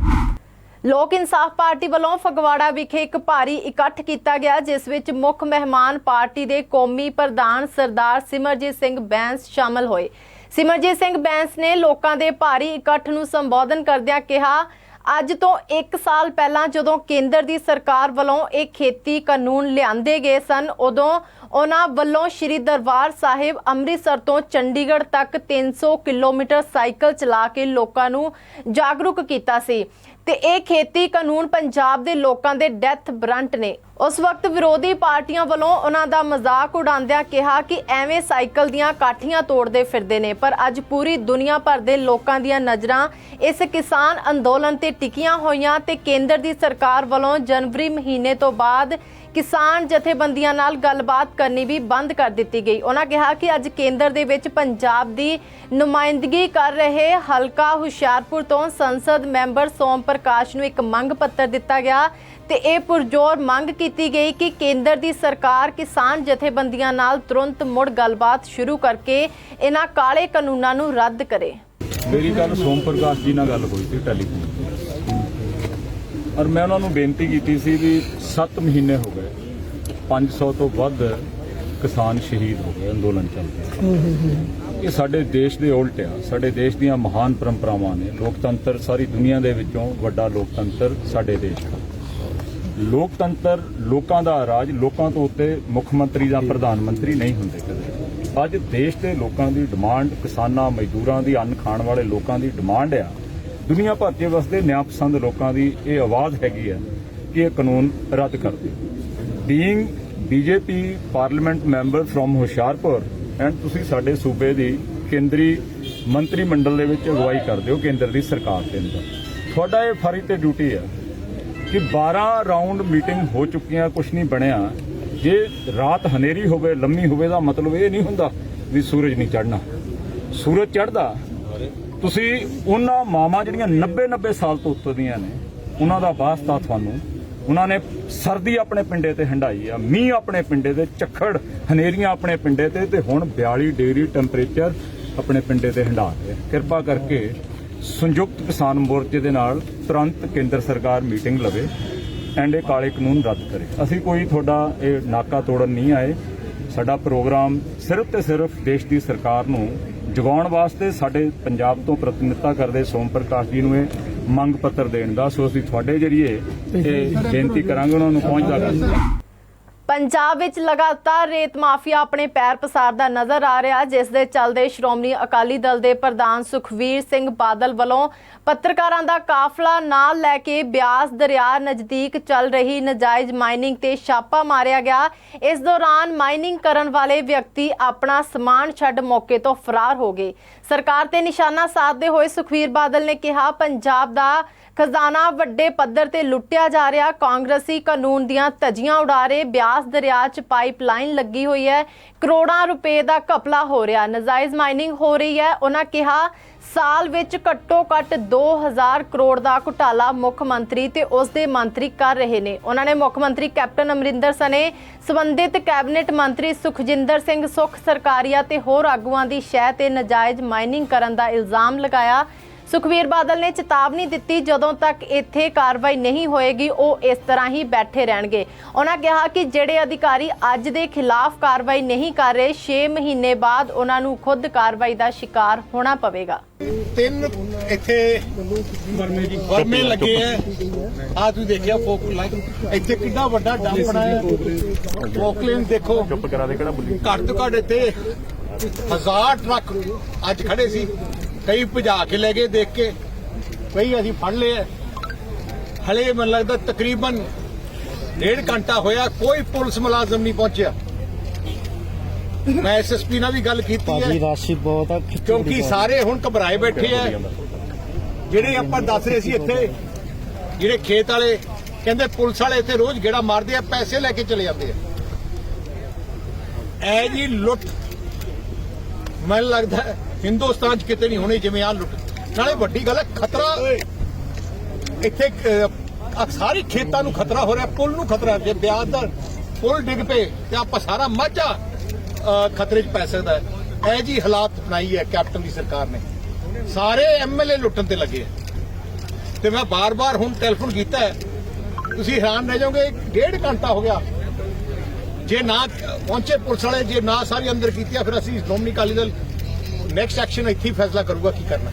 ਲੋਕ ਇਨਸਾਫ ਪਾਰਟੀ ਵੱਲੋਂ ਫਗਵਾੜਾ ਵਿਖੇ ਇੱਕ ਭਾਰੀ ਇਕੱਠ ਕੀਤਾ ਗਿਆ, ਜਿਸ ਵਿੱਚ ਮੁੱਖ ਮਹਿਮਾਨ ਪਾਰਟੀ ਦੇ ਕੌਮੀ ਪ੍ਰਧਾਨ ਸਰਦਾਰ ਸਿਮਰਜੀਤ ਸਿੰਘ ਬੈਂਸ ਸ਼ਾਮਲ ਹੋਏ। ਸਿਮਰਜੀਤ ਸਿੰਘ ਬੈਂਸ ਨੇ ਲੋਕਾਂ ਦੇ ਭਾਰੀ ਇਕੱਠ ਨੂੰ ਸੰਬੋਧਨ ਕਰਦਿਆਂ ਕਿਹਾ, ਅੱਜ ਤੋਂ 1 ਸਾਲ ਪਹਿਲਾਂ ਜਦੋਂ ਕੇਂਦਰ ਦੀ ਸਰਕਾਰ ਵੱਲੋਂ ਇਹ ਖੇਤੀ ਕਾਨੂੰਨ ਲਿਆਂਦੇ ਗਏ ਸਨ, ਉਦੋਂ ਉਹਨਾਂ ਵੱਲੋਂ ਸ਼੍ਰੀ ਦਰਬਾਰ ਸਾਹਿਬ ਅੰਮ੍ਰਿਤਸਰ ਤੋਂ ਚੰਡੀਗੜ੍ਹ ਤੱਕ 300 ਕਿਲੋਮੀਟਰ ਸਾਈਕਲ ਚਲਾ ਕੇ ਲੋਕਾਂ ਨੂੰ ਜਾਗਰੂਕ ਕੀਤਾ ਸੀ ਤੇ ਇਹ ਖੇਤੀ ਕਾਨੂੰਨ ਪੰਜਾਬ ਦੇ ਲੋਕਾਂ ਦੇ ਡੈਥ ਵਾਰੰਟ ਨੇ। ਉਸ ਵਕਤ ਵਿਰੋਧੀ ਪਾਰਟੀਆਂ ਵੱਲੋਂ ਉਹਨਾਂ ਦਾ ਮਜ਼ਾਕ ਉਡਾਉਂਦਿਆਂ ਕਿਹਾ ਕਿ ਐਵੇਂ ਸਾਈਕਲ ਦੀਆਂ ਕਾਠੀਆਂ ਤੋੜਦੇ ਫਿਰਦੇ ਨੇ, ਪਰ ਅੱਜ ਪੂਰੀ ਦੁਨੀਆ ਭਰ ਦੇ ਲੋਕਾਂ ਦੀਆਂ ਨਜ਼ਰਾਂ ਇਸ ਕਿਸਾਨ ਅੰਦੋਲਨ ਤੇ ਟਿਕੀਆਂ ਹੋਈਆਂ ਤੇ ਕੇਂਦਰ ਦੀ ਸਰਕਾਰ ਵੱਲੋਂ ਜਨਵਰੀ ਮਹੀਨੇ ਤੋਂ ਬਾਅਦ ਕਿਸਾਨ ਜਥੇਬੰਦੀਆਂ ਨਾਲ ਗੱਲਬਾਤ ਕਰਨੀ ਵੀ ਬੰਦ ਕਰ ਦਿੱਤੀ ਗਈ। ਉਹਨਾਂ ਕਿਹਾ ਕਿ ਅੱਜ ਕੇਂਦਰ ਦੇ ਵਿੱਚ ਪੰਜਾਬ ਦੀ ਨੁਮਾਇੰਦਗੀ ਕਰ ਰਹੇ ਹਲਕਾ ਹੁਸ਼ਿਆਰਪੁਰ ਤੋਂ ਸੰਸਦ ਮੈਂਬਰ ਸੋਮ ਪ੍ਰਕਾਸ਼ ਨੂੰ ਇੱਕ ਮੰਗ ਪੱਤਰ ਦਿੱਤਾ ਗਿਆ ਤੇ ਇਹ ਪੁਰਜ਼ੋਰ ਮੰਗ ਕੀਤੀ ਗਈ ਕਿ ਕੇਂਦਰ ਦੀ ਸਰਕਾਰ ਕਿਸਾਨ ਜਥੇਬੰਦੀਆਂ ਨਾਲ ਤੁਰੰਤ ਮੁੜ ਗੱਲਬਾਤ ਸ਼ੁਰੂ ਕਰਕੇ ਇਹਨਾਂ ਕਾਲੇ ਕਾਨੂੰਨਾਂ ਨੂੰ ਰੱਦ ਕਰੇ। ਮੇਰੀ ਗੱਲ ਸੋਮ ਪ੍ਰਕਾਸ਼ ਜੀ ਨਾਲ ਗੱਲ ਹੋਈ ਸੀ ਟੈਲੀਫੋਨ ਔਰ ਮੈਂ ਉਹਨਾਂ ਨੂੰ ਬੇਨਤੀ ਕੀਤੀ ਸੀ ਵੀ 7 ਮਹੀਨੇ ਹੋ ਗਏ 500 ਤੋਂ ਵੱਧ ਕਿਸਾਨ ਸ਼ਹੀਦ ਹੋ ਗਏ ਅੰਦੋਲਨ ਚੱਲਦੇ। ਇਹ ਸਾਡੇ ਦੇਸ਼ ਦੇ ਉਲਟ ਆ। ਸਾਡੇ ਦੇਸ਼ ਦੀਆਂ ਮਹਾਨ ਪਰੰਪਰਾਵਾਂ ਨੇ। ਲੋਕਤੰਤਰ ਸਾਰੀ ਦੁਨੀਆ ਦੇ ਵਿੱਚੋਂ ਵੱਡਾ ਲੋਕਤੰਤਰ ਸਾਡੇ ਦੇਸ਼ ਦਾ। ਲੋਕਤੰਤਰ ਲੋਕਾਂ ਦਾ ਰਾਜ, ਲੋਕਾਂ ਤੋਂ ਉੱਤੇ ਮੁੱਖ ਮੰਤਰੀ ਜਾਂ ਪ੍ਰਧਾਨ ਮੰਤਰੀ ਨਹੀਂ ਹੁੰਦੇ ਕਦੇ। ਅੱਜ ਦੇਸ਼ ਦੇ ਲੋਕਾਂ ਦੀ ਡਿਮਾਂਡ, ਕਿਸਾਨਾਂ, ਮਜ਼ਦੂਰਾਂ ਦੀ, ਅੰਨ ਖਾਣ ਵਾਲੇ ਲੋਕਾਂ ਦੀ ਡਿਮਾਂਡ ਆ। ਦੁਨੀਆ ਭਰ 'ਚ ਵਸਦੇ ਨਿਆਂਪਸੰਦ ਲੋਕਾਂ ਦੀ ਇਹ ਆਵਾਜ਼ ਹੈਗੀ ਹੈ ਕਿ ਇਹ ਕਾਨੂੰਨ ਰੱਦ ਕਰ ਦਿਓ। Being BJP parliament member from Hoshiarpur and ਤੁਸੀਂ ਸਾਡੇ ਸੂਬੇ ਦੀ ਕੇਂਦਰੀ ਮੰਤਰੀ ਮੰਡਲ ਦੇ ਵਿੱਚ ਅਗਵਾਈ ਕਰਦੇ ਹੋ ਕੇਂਦਰ ਦੀ ਸਰਕਾਰ ਦੇ ਅੰਦਰ। ਤੁਹਾਡਾ ਇਹ ਫਰਜ਼ ਤੇ ਡਿਊਟੀ ਹੈ ਕਿ 12 ਰਾਉਂਡ ਮੀਟਿੰਗ ਹੋ ਚੁੱਕੀਆਂ, ਕੁਝ ਨਹੀਂ ਬਣਿਆ। ਜੇ ਰਾਤ ਹਨੇਰੀ ਹੋਵੇ, ਲੰਮੀ ਹੋਵੇ ਦਾ ਮਤਲਬ ਇਹ ਨਹੀਂ ਹੁੰਦਾ ਵੀ ਸੂਰਜ ਨਹੀਂ ਚੜ੍ਹਨਾ। ਸੂਰਜ ਚੜ੍ਹਦਾ। ਤੁਸੀਂ ਉਹਨਾਂ ਮਾਵਾਂ ਜਿਹੜੀਆਂ 90 ਸਾਲ ਤੋਂ ਉੱਤੇ ਦੀਆਂ ਨੇ, ਉਹਨਾਂ ਦਾ ਵਾਸਤਾ ਤੁਹਾਨੂੰ। ਉਹਨਾਂ ਨੇ ਸਰਦੀ ਆਪਣੇ ਪਿੰਡੇ ਤੇ ਹੰਢਾਈ ਆ, ਮੀਂਹ ਆਪਣੇ ਪਿੰਡੇ ਤੇ, ਝੱਖੜ ਹਨੇਰੀਆਂ ਆਪਣੇ ਪਿੰਡੇ ਤੇ ਹੁਣ 42 ਡਿਗਰੀ ਟੈਂਪਰੇਚਰ ਆਪਣੇ ਪਿੰਡੇ ਤੇ ਹੰਢਾ ਰਹੇ। ਕਿਰਪਾ ਕਰਕੇ ਸੰਯੁਕਤ ਕਿਸਾਨ ਮੋਰਚੇ ਦੇ ਨਾਲ ਤੁਰੰਤ ਕੇਂਦਰ ਸਰਕਾਰ ਮੀਟਿੰਗ ਲਵੇ ਐਂਡ ਇਹ ਕਾਲੇ ਕਾਨੂੰਨ ਰੱਦ ਕਰੇ। ਅਸੀਂ ਕੋਈ ਤੁਹਾਡਾ ਇਹ ਨਾਕਾ ਤੋੜਨ ਨਹੀਂ ਆਏ। ਸਾਡਾ ਪ੍ਰੋਗਰਾਮ ਸਿਰਫ ਤੇ ਸਿਰਫ ਦੇਸ਼ ਦੀ ਸਰਕਾਰ ਨੂੰ ਜਗਾਉਣ ਵਾਸਤੇ ਸਾਡੇ ਪੰਜਾਬ ਤੋਂ ਪ੍ਰਤੀਨਿਧਤਾ ਕਰਦੇ ਸੋਮ ਪ੍ਰਕਾਸ਼ ਜੀ ਨੂੰ ਇਹ ਮੰਗ ਪੱਤਰ ਦੇਣ ਦਾ। ਸੋ ਅਸੀਂ ਤੁਹਾਡੇ ਜਰੀਏ ਇਹ ਬੇਨਤੀ ਕਰਾਂਗੇ ਉਹਨਾਂ ਨੂੰ ਪਹੁੰਚਦਾ ਕਰਾਂਗੇ। ਪੰਜਾਬ ਵਿੱਚ ਲਗਾਤਾਰ ਰੇਤ ਮਾਫੀਆ ਆਪਣੇ ਪੈਰ ਪਸਾਰਦਾ ਨਜ਼ਰ ਆ ਰਿਹਾ, ਜਿਸ ਦੇ ਚੱਲਦੇ ਸ਼੍ਰੋਮਣੀ ਅਕਾਲੀ ਦਲ ਦੇ ਪ੍ਰਧਾਨ ਸੁਖਵੀਰ ਸਿੰਘ ਬਾਦਲ ਵੱਲੋਂ ਪੱਤਰਕਾਰਾਂ ਦਾ ਕਾਫਲਾ ਨਾਲ ਲੈ ਕੇ ਬਿਆਸ ਦਰਿਆ ਨਜ਼ਦੀਕ ਚੱਲ ਰਹੀ ਨਜਾਇਜ਼ ਮਾਈਨਿੰਗ ਤੇ ਛਾਪਾ ਮਾਰਿਆ ਗਿਆ। ਇਸ ਦੌਰਾਨ ਮਾਈਨਿੰਗ ਕਰਨ ਵਾਲੇ ਵਿਅਕਤੀ ਆਪਣਾ ਸਮਾਨ ਛੱਡ ਮੌਕੇ ਤੋਂ ਫਰਾਰ ਹੋ ਗਏ। ਸਰਕਾਰ ਤੇ ਨਿਸ਼ਾਨਾ ਸਾਧਦੇ ਹੋਏ ਸੁਖਵੀਰ ਬਾਦਲ ਨੇ ਕਿਹਾ, ਪੰਜਾਬ ਦਾ ਖਜ਼ਾਨਾ ਵੱਡੇ ਪੱਧਰ ਤੇ ਲੁੱਟਿਆ ਜਾ ਰਿਹਾ। ਕਾਂਗਰਸੀ ਕਾਨੂੰਨ ਦੀਆਂ ਧੱਜੀਆਂ ਉਡਾ ਰਹੇ। ਬਿਆਸ ਦਰਿਆ 'ਚ ਪਾਈਪਲਾਈਨ ਲੱਗੀ ਹੋਈ ਹੈ, ਕਰੋੜਾਂ ਰੁਪਏ ਦਾ ਘਪਲਾ ਹੋ ਰਿਹਾ, ਨਜਾਇਜ਼ ਮਾਈਨਿੰਗ ਹੋ ਰਹੀ ਹੈ। ਉਹਨਾਂ ਕਿਹਾ ਸਾਲ ਵਿੱਚ ਘੱਟੋ ਘੱਟ 2000 ਕਰੋੜ ਦਾ ਘੁਟਾਲਾ ਮੁੱਖ ਮੰਤਰੀ ਤੇ ਉਸ ਦੇ ਮੰਤਰੀ ਕਰ ਰਹੇ ਨੇ। ਉਹਨਾਂ ਨੇ ਮੁੱਖ ਮੰਤਰੀ ਕੈਪਟਨ ਅਮਰਿੰਦਰ ਸਣੇ ਸੰਬੰਧਿਤ ਕੈਬਨਿਟ ਮੰਤਰੀ ਸੁਖਜਿੰਦਰ ਸਿੰਘ ਸੁੱਖ ਸਰਕਾਰੀਆ ਤੇ ਹੋਰ ਆਗੂਆਂ ਦੀ ਸ਼ਹਿ ਤੇ ਨਜਾਇਜ਼ ਮਾਈਨਿੰਗ ਕਰਨ ਦਾ ਇਲਜ਼ਾਮ ਲਗਾਇਆ। ਸੁਖਵੀਰ ਬਾਦਲ ਨੇ ਚੇਤਾਵਨੀ ਦਿੱਤੀ, ਜਦੋਂ ਤੱਕ ਇੱਥੇ ਕਾਰਵਾਈ ਨਹੀਂ ਹੋਏਗੀ ਉਹ ਇਸ ਤਰ੍ਹਾਂ ਹੀ ਬੈਠੇ ਰਹਿਣਗੇ। ਉਹਨਾਂ ਕਿਹਾ ਕਿ ਜਿਹੜੇ ਅਧਿਕਾਰੀ ਅੱਜ ਦੇ ਖਿਲਾਫ ਕਾਰਵਾਈ ਨਹੀਂ ਕਰ ਰਹੇ, 6 ਮਹੀਨੇ ਬਾਅਦ ਉਹਨਾਂ ਨੂੰ ਖੁਦ ਕਾਰਵਾਈ ਦਾ ਸ਼ਿਕਾਰ ਹੋਣਾ ਪਵੇਗਾ। 3 ਇੱਥੇ ਵਰਮੇ ਲੱਗੇ ਐ। ਆ ਤੁਸੀਂ ਦੇਖਿਆ ਫੋਕ ਲਾਈਨ ਇੱਥੇ ਕਿੰਨਾ ਵੱਡਾ ਡੰਪ ਬਣਾਇਆ। ਫੋਕਲੇਨ ਦੇਖੋ, ਘੱਟ ਤੋਂ ਘੱਟ ਇੱਥੇ 1000 ਟਰੱਕ ਅੱਜ ਖੜੇ ਸੀ। ਕਈ ਭਜਾ ਕੇ ਲੈ ਗਏ ਦੇਖ ਕੇ, ਕਈ ਅਸੀਂ ਫੜ ਲਏ। ਹਲੇ ਮੈਨੂੰ ਲੱਗਦਾ ਤਕਰੀਬਨ 1.5 ਘੰਟਾ ਹੋਇਆ, ਕੋਈ ਪੁਲਿਸ ਮੁਲਾਜ਼ਮ ਨਹੀਂ ਪਹੁੰਚਿਆ। ਮੈਂ ਐਸਐਸਪੀ ਨਾਲ ਵੀ ਗੱਲ ਕੀਤੀ ਹੈ, ਰਾਸ਼ੀ ਬਹੁਤ ਆ ਕਿਉਂਕਿ ਸਾਰੇ ਹੁਣ ਘਬਰਾਏ ਬੈਠੇ ਆ। ਜਿਹੜੇ ਆਪਾਂ ਦੱਸ ਰਹੇ ਸੀ ਇੱਥੇ, ਜਿਹੜੇ ਖੇਤ ਵਾਲੇ ਕਹਿੰਦੇ ਪੁਲਿਸ ਵਾਲੇ ਇੱਥੇ ਰੋਜ਼ ਗੇੜਾ ਮਾਰਦੇ ਆ, ਪੈਸੇ ਲੈ ਕੇ ਚਲੇ ਜਾਂਦੇ ਆ। ਐ ਜੀ ਲੁੱਟ ਮੈਨੂੰ ਲੱਗਦਾ ਹਿੰਦੁਸਤਾਨ 'ਚ ਕਿਤੇ ਨਹੀਂ ਹੋਣੀ ਜਿਵੇਂ ਆ ਲੁੱਟ। ਨਾਲੇ ਵੱਡੀ ਗੱਲ ਹੈ, ਖਤਰਾ ਇੱਥੇ ਸਾਰੀ ਖੇਤਾਂ ਨੂੰ ਖਤਰਾ ਹੋ ਰਿਹਾ, ਪੁਲ ਨੂੰ ਖਤਰਾ। ਜੇ ਬਿਆਸ ਦਾ ਪੁਲ ਡਿੱਗ ਪਏ ਤੇ ਆਪਾਂ ਸਾਰਾ ਮਾਝਾ ਖਤਰੇ 'ਚ ਪੈ ਸਕਦਾ ਹੈ। ਇਹ ਜੀ ਹਾਲਾਤ ਬਣਾਈ ਹੈ ਕੈਪਟਨ ਦੀ ਸਰਕਾਰ ਨੇ। ਸਾਰੇ ਐਮਐਲਏ ਲੁੱਟਣ ਤੇ ਲੱਗੇ ਤੇ ਮੈਂ ਬਾਰ-ਬਾਰ ਹੁਣ ਟੈਲੀਫੋਨ ਕੀਤਾ ਹੈ, ਤੁਸੀਂ ਹੈਰਾਨ ਰਹਿ ਜਾਓਗੇ। 1.5 ਘੰਟਾ ਹੋ ਗਿਆ, ਜੇ ਨਾ ਪਹੁੰਚੇ ਪੁਲਿਸ ਵਾਲੇ, ਜੇ ਨਾ ਸਾਰੀ ਅੰਦਰ ਕੀਤੀਆਂ, ਫਿਰ ਅਸੀਂ ਸ਼੍ਰੋਮਣੀ ਅਕਾਲੀ ਦਲ ਨੈਕਸਟ ਐਕਸ਼ਨ ਇੱਥੇ ਹੀ ਫੈਸਲਾ ਕਰੂਗਾ ਕੀ ਕਰਨਾ।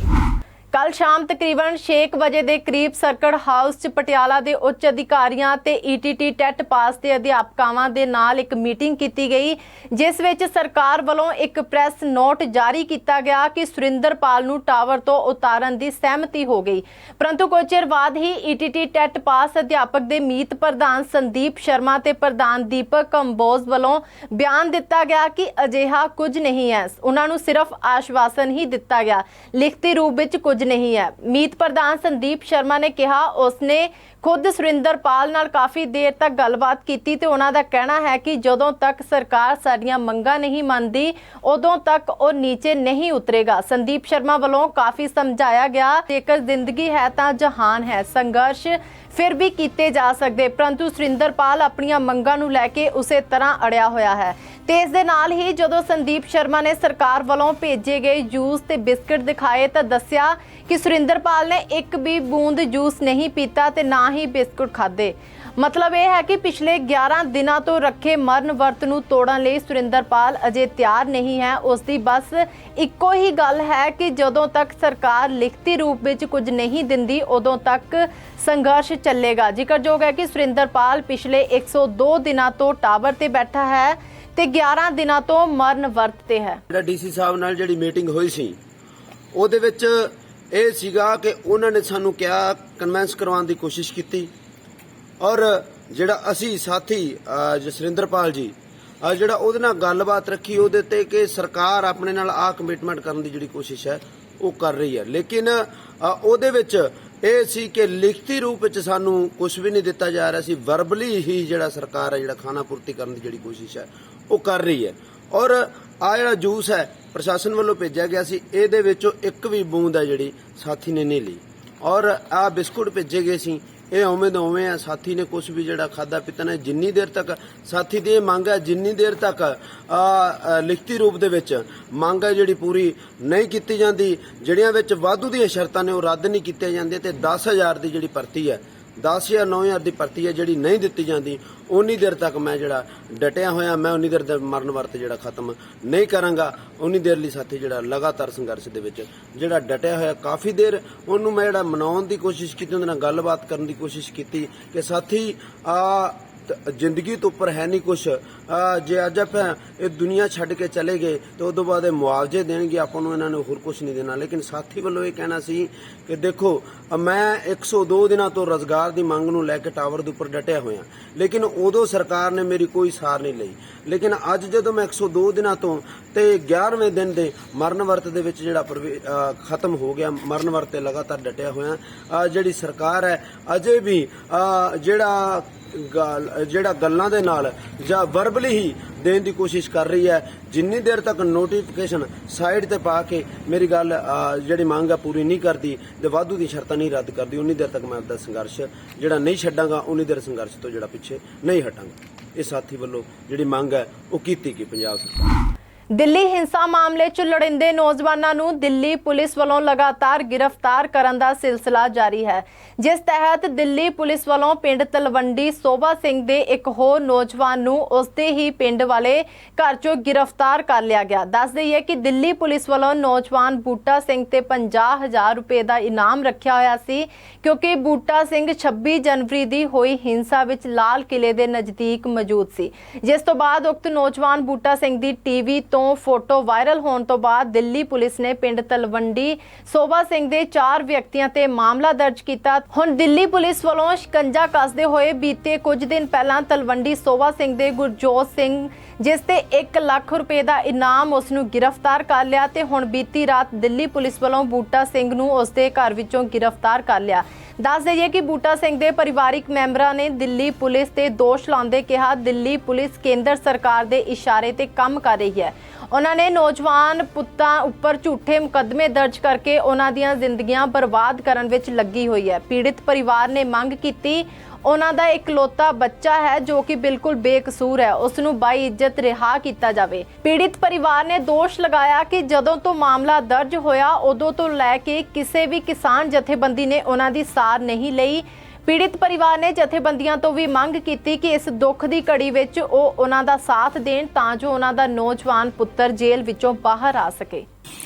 ਕੱਲ ਸ਼ਾਮ ਤਕਰੀਬਨ 6 ਵਜੇ ਦੇ ਕਰੀਬ ਸਰਕਟ ਹਾਊਸ 'ਚ ਪਟਿਆਲਾ ਦੇ ਉੱਚ ਅਧਿਕਾਰੀਆਂ ਤੇ ਈਟੀਟੀ ਟੈਟ ਪਾਸ ਦੇ ਅਧਿਆਪਕਾਵਾਂ ਦੇ ਨਾਲ ਇੱਕ ਮੀਟਿੰਗ ਕੀਤੀ ਗਈ, ਜਿਸ ਵਿੱਚ ਸਰਕਾਰ ਵੱਲੋਂ ਇੱਕ ਪ੍ਰੈਸ ਨੋਟ ਜਾਰੀ ਕੀਤਾ ਗਿਆ ਕਿ ਸੁਰਿੰਦਰਪਾਲ ਨੂੰ ਟਾਵਰ ਤੋਂ ਉਤਾਰਨ ਦੀ ਸਹਿਮਤੀ ਹੋ ਗਈ। ਪਰੰਤੂ ਕੁਝ ਚਿਰ ਬਾਅਦ ਹੀ ਈਟੀਟੀ ਟੈਟ ਪਾਸ ਅਧਿਆਪਕ ਦੇ ਮੀਤ ਪ੍ਰਧਾਨ ਸੰਦੀਪ ਸ਼ਰਮਾ ਤੇ ਪ੍ਰਧਾਨ ਦੀਪਕ ਕੰਬੋਜ ਵੱਲੋਂ ਬਿਆਨ ਦਿੱਤਾ ਗਿਆ ਕਿ ਅਜਿਹਾ ਕੁਝ ਨਹੀਂ ਹੈ। ਉਹਨਾਂ ਨੂੰ ਸਿਰਫ ਆਸ਼ਵਾਸਨ ਹੀ ਦਿੱਤਾ ਗਿਆ, ਲਿਖਤੀ ਰੂਪ ਵਿੱਚ ਕੁਝ ਨਹੀਂ ਹੈ। ਮੀਤ ਪ੍ਰਧਾਨ ਸੰਦੀਪ ਸ਼ਰਮਾ ਨੇ ਕਿਹਾ ਉਸਨੇ ਖੁਦ ਸੁਰਿੰਦਰਪਾਲ ਨਾਲ ਕਾਫੀ ਦੇਰ ਤੱਕ ਗੱਲਬਾਤ ਕੀਤੀ ਤੇ ਉਹਨਾਂ ਦਾ ਕਹਿਣਾ ਹੈ ਕਿ ਜਦੋਂ ਤੱਕ ਸਰਕਾਰ ਸਾਡੀਆਂ ਮੰਗਾਂ ਨਹੀਂ ਮੰਨਦੀ ਉਦੋਂ ਤੱਕ ਉਹ ਨੀਚੇ ਨਹੀਂ ਉਤਰੇਗਾ। ਸੰਦੀਪ ਸ਼ਰਮਾ ਵੱਲੋਂ ਕਾਫੀ ਸਮਝਾਇਆ ਗਿਆ, ਜੇਕਰ ਜ਼ਿੰਦਗੀ ਹੈ ਤਾਂ ਜਹਾਨ ਹੈ, ਸੰਘਰਸ਼ ਫਿਰ ਵੀ ਕੀਤੇ ਜਾ ਸਕਦੇ, ਪਰੰਤੂ ਸੁਰਿੰਦਰਪਾਲ ਆਪਣੀਆਂ ਮੰਗਾਂ ਨੂੰ ਲੈ ਕੇ ਉਸੇ ਤਰ੍ਹਾਂ ਅੜਿਆ ਹੋਇਆ ਹੈ। ਤੇ ਇਸ ਦੇ ਨਾਲ ਹੀ ਜਦੋਂ ਸੰਦੀਪ ਸ਼ਰਮਾ ਨੇ ਸਰਕਾਰ ਵੱਲੋਂ ਭੇਜੇ ਗਏ ਜੂਸ ਤੇ ਬਿਸਕਟ ਦਿਖਾਏ ਤਾਂ ਦੱਸਿਆ ਕਿ ਸੁਰਿੰਦਰਪਾਲ ਨੇ ਇੱਕ ਵੀ ਬੂੰਦ ਜੂਸ ਨਹੀਂ ਪੀਤਾ ਤੇ ਨਾ ਹੀ ਬਿਸਕੁਟ ਖਾਦੇ। ਮਤਲਬ ਇਹ ਹੈ ਕਿ ਪਿਛਲੇ 11 ਦਿਨਾਂ ਤੋਂ ਰੱਖੇ ਮਰਨ ਵਰਤ ਨੂੰ ਤੋੜਨ ਲਈ ਸੁਰਿੰਦਰਪਾਲ ਅਜੇ ਤਿਆਰ ਨਹੀਂ ਹੈ। ਉਸ ਦੀ ਬਸ ਇੱਕੋ ਹੀ ਗੱਲ ਹੈ ਕਿ ਜਦੋਂ ਤੱਕ ਸਰਕਾਰ ਲਿਖਤੀ ਰੂਪ ਵਿੱਚ ਕੁਝ ਨਹੀਂ ਦਿੰਦੀ ਉਦੋਂ ਤੱਕ ਸੰਘਰਸ਼ ਚੱਲੇਗਾ। ਜ਼ਿਕਰਯੋਗ ਹੈ ਕਿ ਸੁਰਿੰਦਰਪਾਲ ਪਿਛਲੇ 102 ਦਿਨਾਂ ਤੋਂ ਟਾਵਰ ਤੇ ਬੈਠਾ ਹੈ ਤੇ 11 ਦਿਨਾਂ ਤੋਂ ਮਰਨ ਵਰਤ ਤੇ ਹੈ। ਜਿਹੜਾ ਡੀਸੀ ਸਾਹਿਬ ਨਾਲ ਜਿਹੜੀ ਮੀਟਿੰਗ ਹੋਈ ਸੀ ਉਹਦੇ ਵਿੱਚ ਇਹ ਸੀਗਾ ਕਿ ਉਹਨਾਂ ਨੇ ਸਾਨੂੰ ਕਿਹਾ, ਕਨਵਿੰਸ ਕਰਵਾਉਣ ਦੀ ਕੋਸ਼ਿਸ਼ ਕੀਤੀ ਔਰ ਜਿਹੜਾ ਅਸੀਂ ਸਾਥੀ ਜਸਵਿੰਦਰਪਾਲ ਜੀ ਜਿਹੜਾ ਉਹਦੇ ਨਾਲ ਗੱਲਬਾਤ ਰੱਖੀ ਉਹਦੇ ਤੇ ਕਿ ਸਰਕਾਰ ਆਪਣੇ ਨਾਲ ਆ ਕਮਿਟਮੈਂਟ ਕਰਨ ਦੀ ਜਿਹੜੀ ਕੋਸ਼ਿਸ਼ ਹੈ ਉਹ ਕਰ ਰਹੀ ਹੈ, ਲੇਕਿਨ ਉਹਦੇ ਵਿੱਚ ਇਹ ਸੀ ਕਿ ਲਿਖਤੀ ਰੂਪ ਵਿੱਚ ਸਾਨੂੰ ਕੁਝ ਵੀ ਨਹੀਂ ਦਿੱਤਾ ਜਾ ਰਿਹਾ ਸੀ। ਵਰਬਲੀ ਹੀ ਜਿਹੜਾ ਸਰਕਾਰ ਹੈ ਜਿਹੜਾ ਖਾਣਾ ਪੂਰਤੀ ਕਰਨ ਦੀ ਜਿਹੜੀ ਕੋਸ਼ਿਸ਼ ਹੈ ਉਹ ਕਰ ਰਹੀ ਹੈ। ਔਰ ਆ ਜਿਹੜਾ ਜੂਸ ਹੈ ਪ੍ਰਸ਼ਾਸਨ ਵੱਲੋਂ ਭੇਜਿਆ ਗਿਆ ਸੀ, ਇਹਦੇ ਵਿੱਚੋਂ ਇੱਕ ਵੀ ਬੂੰਦ ਹੈ ਜਿਹੜੀ ਸਾਥੀ ਨੇ ਨਹੀਂ ਲਈ। ਔਰ ਆ ਬਿਸਕੁਟ ਭੇਜੇ ਗਏ ਸੀ, ਇਹ ਉਵੇਂ ਦਾ ਉਵੇਂ ਆ, ਸਾਥੀ ਨੇ ਕੁਝ ਵੀ ਜਿਹੜਾ ਖਾਦਾ ਪੀਤਾ ਨਹੀਂ। ਜਿੰਨੀ ਦੇਰ ਤੱਕ ਸਾਥੀ ਦੀ ਇਹ ਮੰਗ ਹੈ, ਜਿੰਨੀ ਦੇਰ ਤੱਕ ਲਿਖਤੀ ਰੂਪ ਦੇ ਵਿੱਚ ਮੰਗ ਹੈ ਜਿਹੜੀ ਪੂਰੀ ਨਹੀਂ ਕੀਤੀ ਜਾਂਦੀ, ਜਿਹੜੀਆਂ ਵਿੱਚ ਵਾਧੂ ਦੀਆਂ ਸ਼ਰਤਾਂ ਨੇ ਉਹ ਰੱਦ ਨਹੀਂ ਕੀਤੀਆਂ ਜਾਂਦੀਆਂ ਤੇ 10,000 ਦੀ ਜਿਹੜੀ ਭਰਤੀ ਹੈ 10,000 9,000 ਦੀ ਭਰਤੀ ਹੈ ਜਿਹੜੀ ਨਹੀਂ ਦਿੱਤੀ ਜਾਂਦੀ, ਉਨੀ ਦੇਰ ਤੱਕ ਮੈਂ ਜਿਹੜਾ ਡਟਿਆ ਹੋਇਆ, ਮੈਂ ਉਨੀ ਦੇਰ ਦਾ ਮਰਨ ਵਰਤ ਜਿਹੜਾ ਖਤਮ ਨਹੀਂ ਕਰਾਂਗਾ। ਉਨੀ ਦੇਰ ਲਈ ਸਾਥੀ ਜਿਹੜਾ ਲਗਾਤਾਰ ਸੰਘਰਸ਼ ਦੇ ਵਿੱਚ ਜਿਹੜਾ ਡਟਿਆ ਹੋਇਆ, ਕਾਫੀ ਦੇਰ ਉਹਨੂੰ ਮੈਂ ਜਿਹੜਾ ਮਨਾਉਣ ਦੀ ਕੋਸ਼ਿਸ਼ ਕੀਤੀ, ਉਹਦੇ ਨਾਲ ਗੱਲਬਾਤ ਕਰਨ ਦੀ ਕੋਸ਼ਿਸ਼ ਕੀਤੀ ਕਿ ਸਾਥੀ ਜ਼ਿੰਦਗੀ ਤੋਂ ਉੱਪਰ ਹੈ ਨਹੀਂ ਕੁਛ, ਜੇ ਅੱਜ ਆਪਾਂ ਇਹ ਦੁਨੀਆ ਛੱਡ ਕੇ ਚਲੇ ਗਏ ਤਾਂ ਉਦੋਂ ਬਾਅਦ ਇਹ ਮੁਆਵਜ਼ੇ ਦੇਣਗੇ ਆਪਾਂ ਨੂੰ, ਇਹਨਾਂ ਨੇ ਹੋਰ ਕੁਝ ਨਹੀਂ ਦੇਣਾ। ਲੇਕਿਨ ਸਾਥੀ ਵੱਲੋਂ ਇਹ ਕਹਿਣਾ ਸੀ ਕਿ ਦੇਖੋ ਮੈਂ 102 ਦਿਨਾਂ ਤੋਂ ਰੋਜ਼ਗਾਰ ਦੀ ਮੰਗ ਨੂੰ ਲੈ ਕੇ ਟਾਵਰ ਦੇ ਉੱਪਰ ਡਟਿਆ ਹੋਇਆ, ਲੇਕਿਨ ਉਦੋਂ ਸਰਕਾਰ ਨੇ ਮੇਰੀ ਕੋਈ ਸਾਰ ਨਹੀਂ ਲਈ। ਲੇਕਿਨ ਅੱਜ ਜਦੋਂ ਮੈਂ 102 ਦਿਨਾਂ ਤੋਂ ਤੇ 11ਵੇਂ ਦਿਨ ਦੇ ਮਰਨ ਵਰਤ ਦੇ ਵਿੱਚ ਜਿਹੜਾ ਖਤਮ ਹੋ ਗਿਆ, ਮਰਨ ਵਰਤ ਤੇ ਲਗਾਤਾਰ ਡਟਿਆ ਹੋਇਆ, ਜਿਹੜੀ ਸਰਕਾਰ ਹੈ ਅਜੇ ਵੀ ਜਿਹੜਾ ਗੱਲਾਂ ਦੇ ਨਾਲ ਜਾਂ ਵਰਬਲੀ ਹੀ ਦੇਣ ਦੀ ਕੋਸ਼ਿਸ਼ ਕਰ ਰਹੀ ਹੈ। ਜਿੰਨੀ ਦੇਰ ਤੱਕ ਨੋਟੀਫਿਕੇਸ਼ਨ ਸਾਈਡ ਤੇ ਪਾ ਕੇ ਮੇਰੀ ਗੱਲ ਜਿਹੜੀ ਮੰਗ ਹੈ ਪੂਰੀ ਨਹੀਂ ਕਰਦੀ ਤੇ ਵਾਧੂ ਦੀ ਸ਼ਰਤਾਂ ਨਹੀਂ ਰੱਦ ਕਰਦੀ, ਉਨੀ ਦੇਰ ਤੱਕ ਮੈਂ ਆਪਦਾ ਸੰਘਰਸ਼ ਜਿਹੜਾ ਨਹੀਂ ਛੱਡਾਂਗਾ, ਉਨੀ ਦੇਰ ਸੰਘਰਸ਼ ਤੋਂ ਜਿਹੜਾ ਪਿੱਛੇ ਨਹੀਂ ਹਟਾਂਗਾ। ਇਹ ਸਾਥੀ ਵੱਲੋਂ ਜਿਹੜੀ ਮੰਗ ਹੈ ਉਹ ਕੀਤੀ ਗਈ ਪੰਜਾਬ ਸਰਕਾਰ। ਦਿੱਲੀ ਹਿੰਸਾ ਮਾਮਲੇ 'ਚ ਲੋੜੀਂਦੇ ਨੌਜਵਾਨਾਂ ਨੂੰ ਦਿੱਲੀ ਪੁਲਿਸ ਵੱਲੋਂ ਲਗਾਤਾਰ ਗ੍ਰਿਫਤਾਰ ਕਰਨ ਦਾ ਸਿਲਸਿਲਾ ਜਾਰੀ ਹੈ, ਜਿਸ ਤਹਿਤ ਦਿੱਲੀ ਪੁਲਿਸ ਵੱਲੋਂ ਪਿੰਡ ਤਲਵੰਡੀ ਸੋਭਾ ਸਿੰਘ ਦੇ ਇੱਕ ਹੋਰ ਨੌਜਵਾਨ ਨੂੰ ਉਸਦੇ ਹੀ ਪਿੰਡ ਵਾਲੇ ਘਰ 'ਚੋਂ ਗ੍ਰਿਫਤਾਰ ਕਰ ਲਿਆ ਗਿਆ। ਦੱਸ ਦਈਏ ਕਿ ਦਿੱਲੀ ਪੁਲਿਸ ਵੱਲੋਂ ਨੌਜਵਾਨ ਬੂਟਾ ਸਿੰਘ ਤੇ 50,000 ਰੁਪਏ ਦਾ ਇਨਾਮ ਰੱਖਿਆ ਹੋਇਆ ਸੀ, ਕਿਉਂਕਿ ਬੂਟਾ ਸਿੰਘ 26 ਜਨਵਰੀ ਦੀ ਹੋਈ ਹਿੰਸਾ ਵਿੱਚ ਲਾਲ ਕਿਲੇ ਦੇ ਨਜ਼ਦੀਕ ਮੌਜੂਦ ਸੀ, ਜਿਸ ਤੋਂ ਬਾਅਦ ਉਕਤ ਨੌਜਵਾਨ ਬੂਟਾ ਸਿੰਘ ਦੀ ਟੀਵੀ ਤੋਂ ਫੋਟੋ ਵਾਇਰਲ ਹੋਣ ਤੋਂ ਬਾਅਦ ਦਿੱਲੀ ਪੁਲਿਸ ਨੇ ਪਿੰਡ ਤਲਵੰਡੀ ਸੋਭਾ ਸਿੰਘ ਦੇ 4 ਵਿਅਕਤੀਆਂ ਤੇ ਮਾਮਲਾ ਦਰਜ ਕੀਤਾ। ਹੁਣ ਦਿੱਲੀ ਪੁਲਿਸ ਵੱਲੋਂ ਸ਼ਿਕੰਜਾ ਕੱਸਦੇ ਹੋਏ ਬੀਤੇ ਕੁਝ ਦਿਨ ਪਹਿਲਾਂ ਤਲਵੰਡੀ ਸੋਭਾ ਸਿੰਘ ਦੇ ਗੁਰਜੋਤ ਸਿੰਘ, ਜਿਸ ਤੇ 1 ਲੱਖ ਰੁਪਏ ਦਾ ਇਨਾਮ, ਉਸ ਨੂੰ ਗ੍ਰਿਫਤਾਰ ਕਰ ਲਿਆ ਤੇ ਹੁਣ ਬੀਤੀ ਰਾਤ ਦਿੱਲੀ ਪੁਲਿਸ ਵੱਲੋਂ ਬੂਟਾ ਸਿੰਘ ਨੂੰ ਉਸ ਦੇ ਘਰ ਵਿੱਚੋਂ ਗ੍ਰਿਫਤਾਰ ਕਰ ਲਿਆ। ਦੱਸ ਦਈਏ ਕਿ ਬੂਟਾ ਸਿੰਘ ਦੇ ਪਰਿਵਾਰਿਕ ਮੈਂਬਰਾਂ ਨੇ ਦਿੱਲੀ ਪੁਲਿਸ ਤੇ ਦੋਸ਼ ਲਾਉਂਦੇ ਕਿਹਾ ਦਿੱਲੀ ਪੁਲਿਸ ਕੇਂਦਰ ਸਰਕਾਰ ਦੇ ਇਸ਼ਾਰੇ ਤੇ ਕੰਮ ਕਰ ਰਹੀ ਹੈ। ਉਹਨਾਂ ਨੇ ਨੌਜਵਾਨ ਪੁੱਤਾਂ ਉੱਪਰ ਝੂਠੇ ਮੁਕੱਦਮੇ ਦਰਜ ਕਰਕੇ ਉਹਨਾਂ ਦੀਆਂ ਜ਼ਿੰਦਗੀਆਂ ਬਰਬਾਦ ਕਰਨ ਵਿੱਚ ਲੱਗੀ ਹੋਈ ਹੈ। ਪੀੜਿਤ ਪਰਿਵਾਰ ਨੇ ਮੰਗ ਕੀਤੀ ਉਹਨਾਂ ਦਾ ਇਕਲੌਤਾ ਬੱਚਾ ਹੈ ਜੋ ਕਿ ਬਿਲਕੁਲ ਬੇਕਸੂਰ ਹੈ, ਉਸ ਨੂੰ ਬਾਇਇੱਜ਼ਤ ਰਿਹਾ ਕੀਤਾ ਜਾਵੇ। ਪੀੜਿਤ ਪਰਿਵਾਰ ਨੇ ਦੋਸ਼ ਲਗਾਇਆ ਕਿ ਜਦੋਂ ਤੋਂ ਮਾਮਲਾ ਦਰਜ ਹੋਇਆ ਉਦੋਂ ਤੋਂ ਲੈ ਕੇ ਕਿਸੇ ਵੀ ਕਿਸਾਨ ਜਥੇਬੰਦੀ ਨੇ ਉਹਨਾਂ ਦੀ ਸਾਰ ਨਹੀਂ ਲਈ। ਪੀੜਿਤ ਪਰਿਵਾਰ ਨੇ ਜਥੇਬੰਦੀਆਂ ਤੋਂ ਵੀ ਮੰਗ ਕੀਤੀ ਕਿ ਇਸ ਦੁੱਖ ਦੀ ਘੜੀ ਵਿੱਚ ਉਹ ਉਹਨਾਂ ਦਾ ਸਾਥ ਦੇਣ ਤਾਂ ਜੋ ਉਹਨਾਂ ਦਾ ਨੌਜਵਾਨ ਪੁੱਤਰ ਜੇਲ੍ਹ ਵਿੱਚੋਂ ਬਾਹਰ ਆ ਸਕੇ।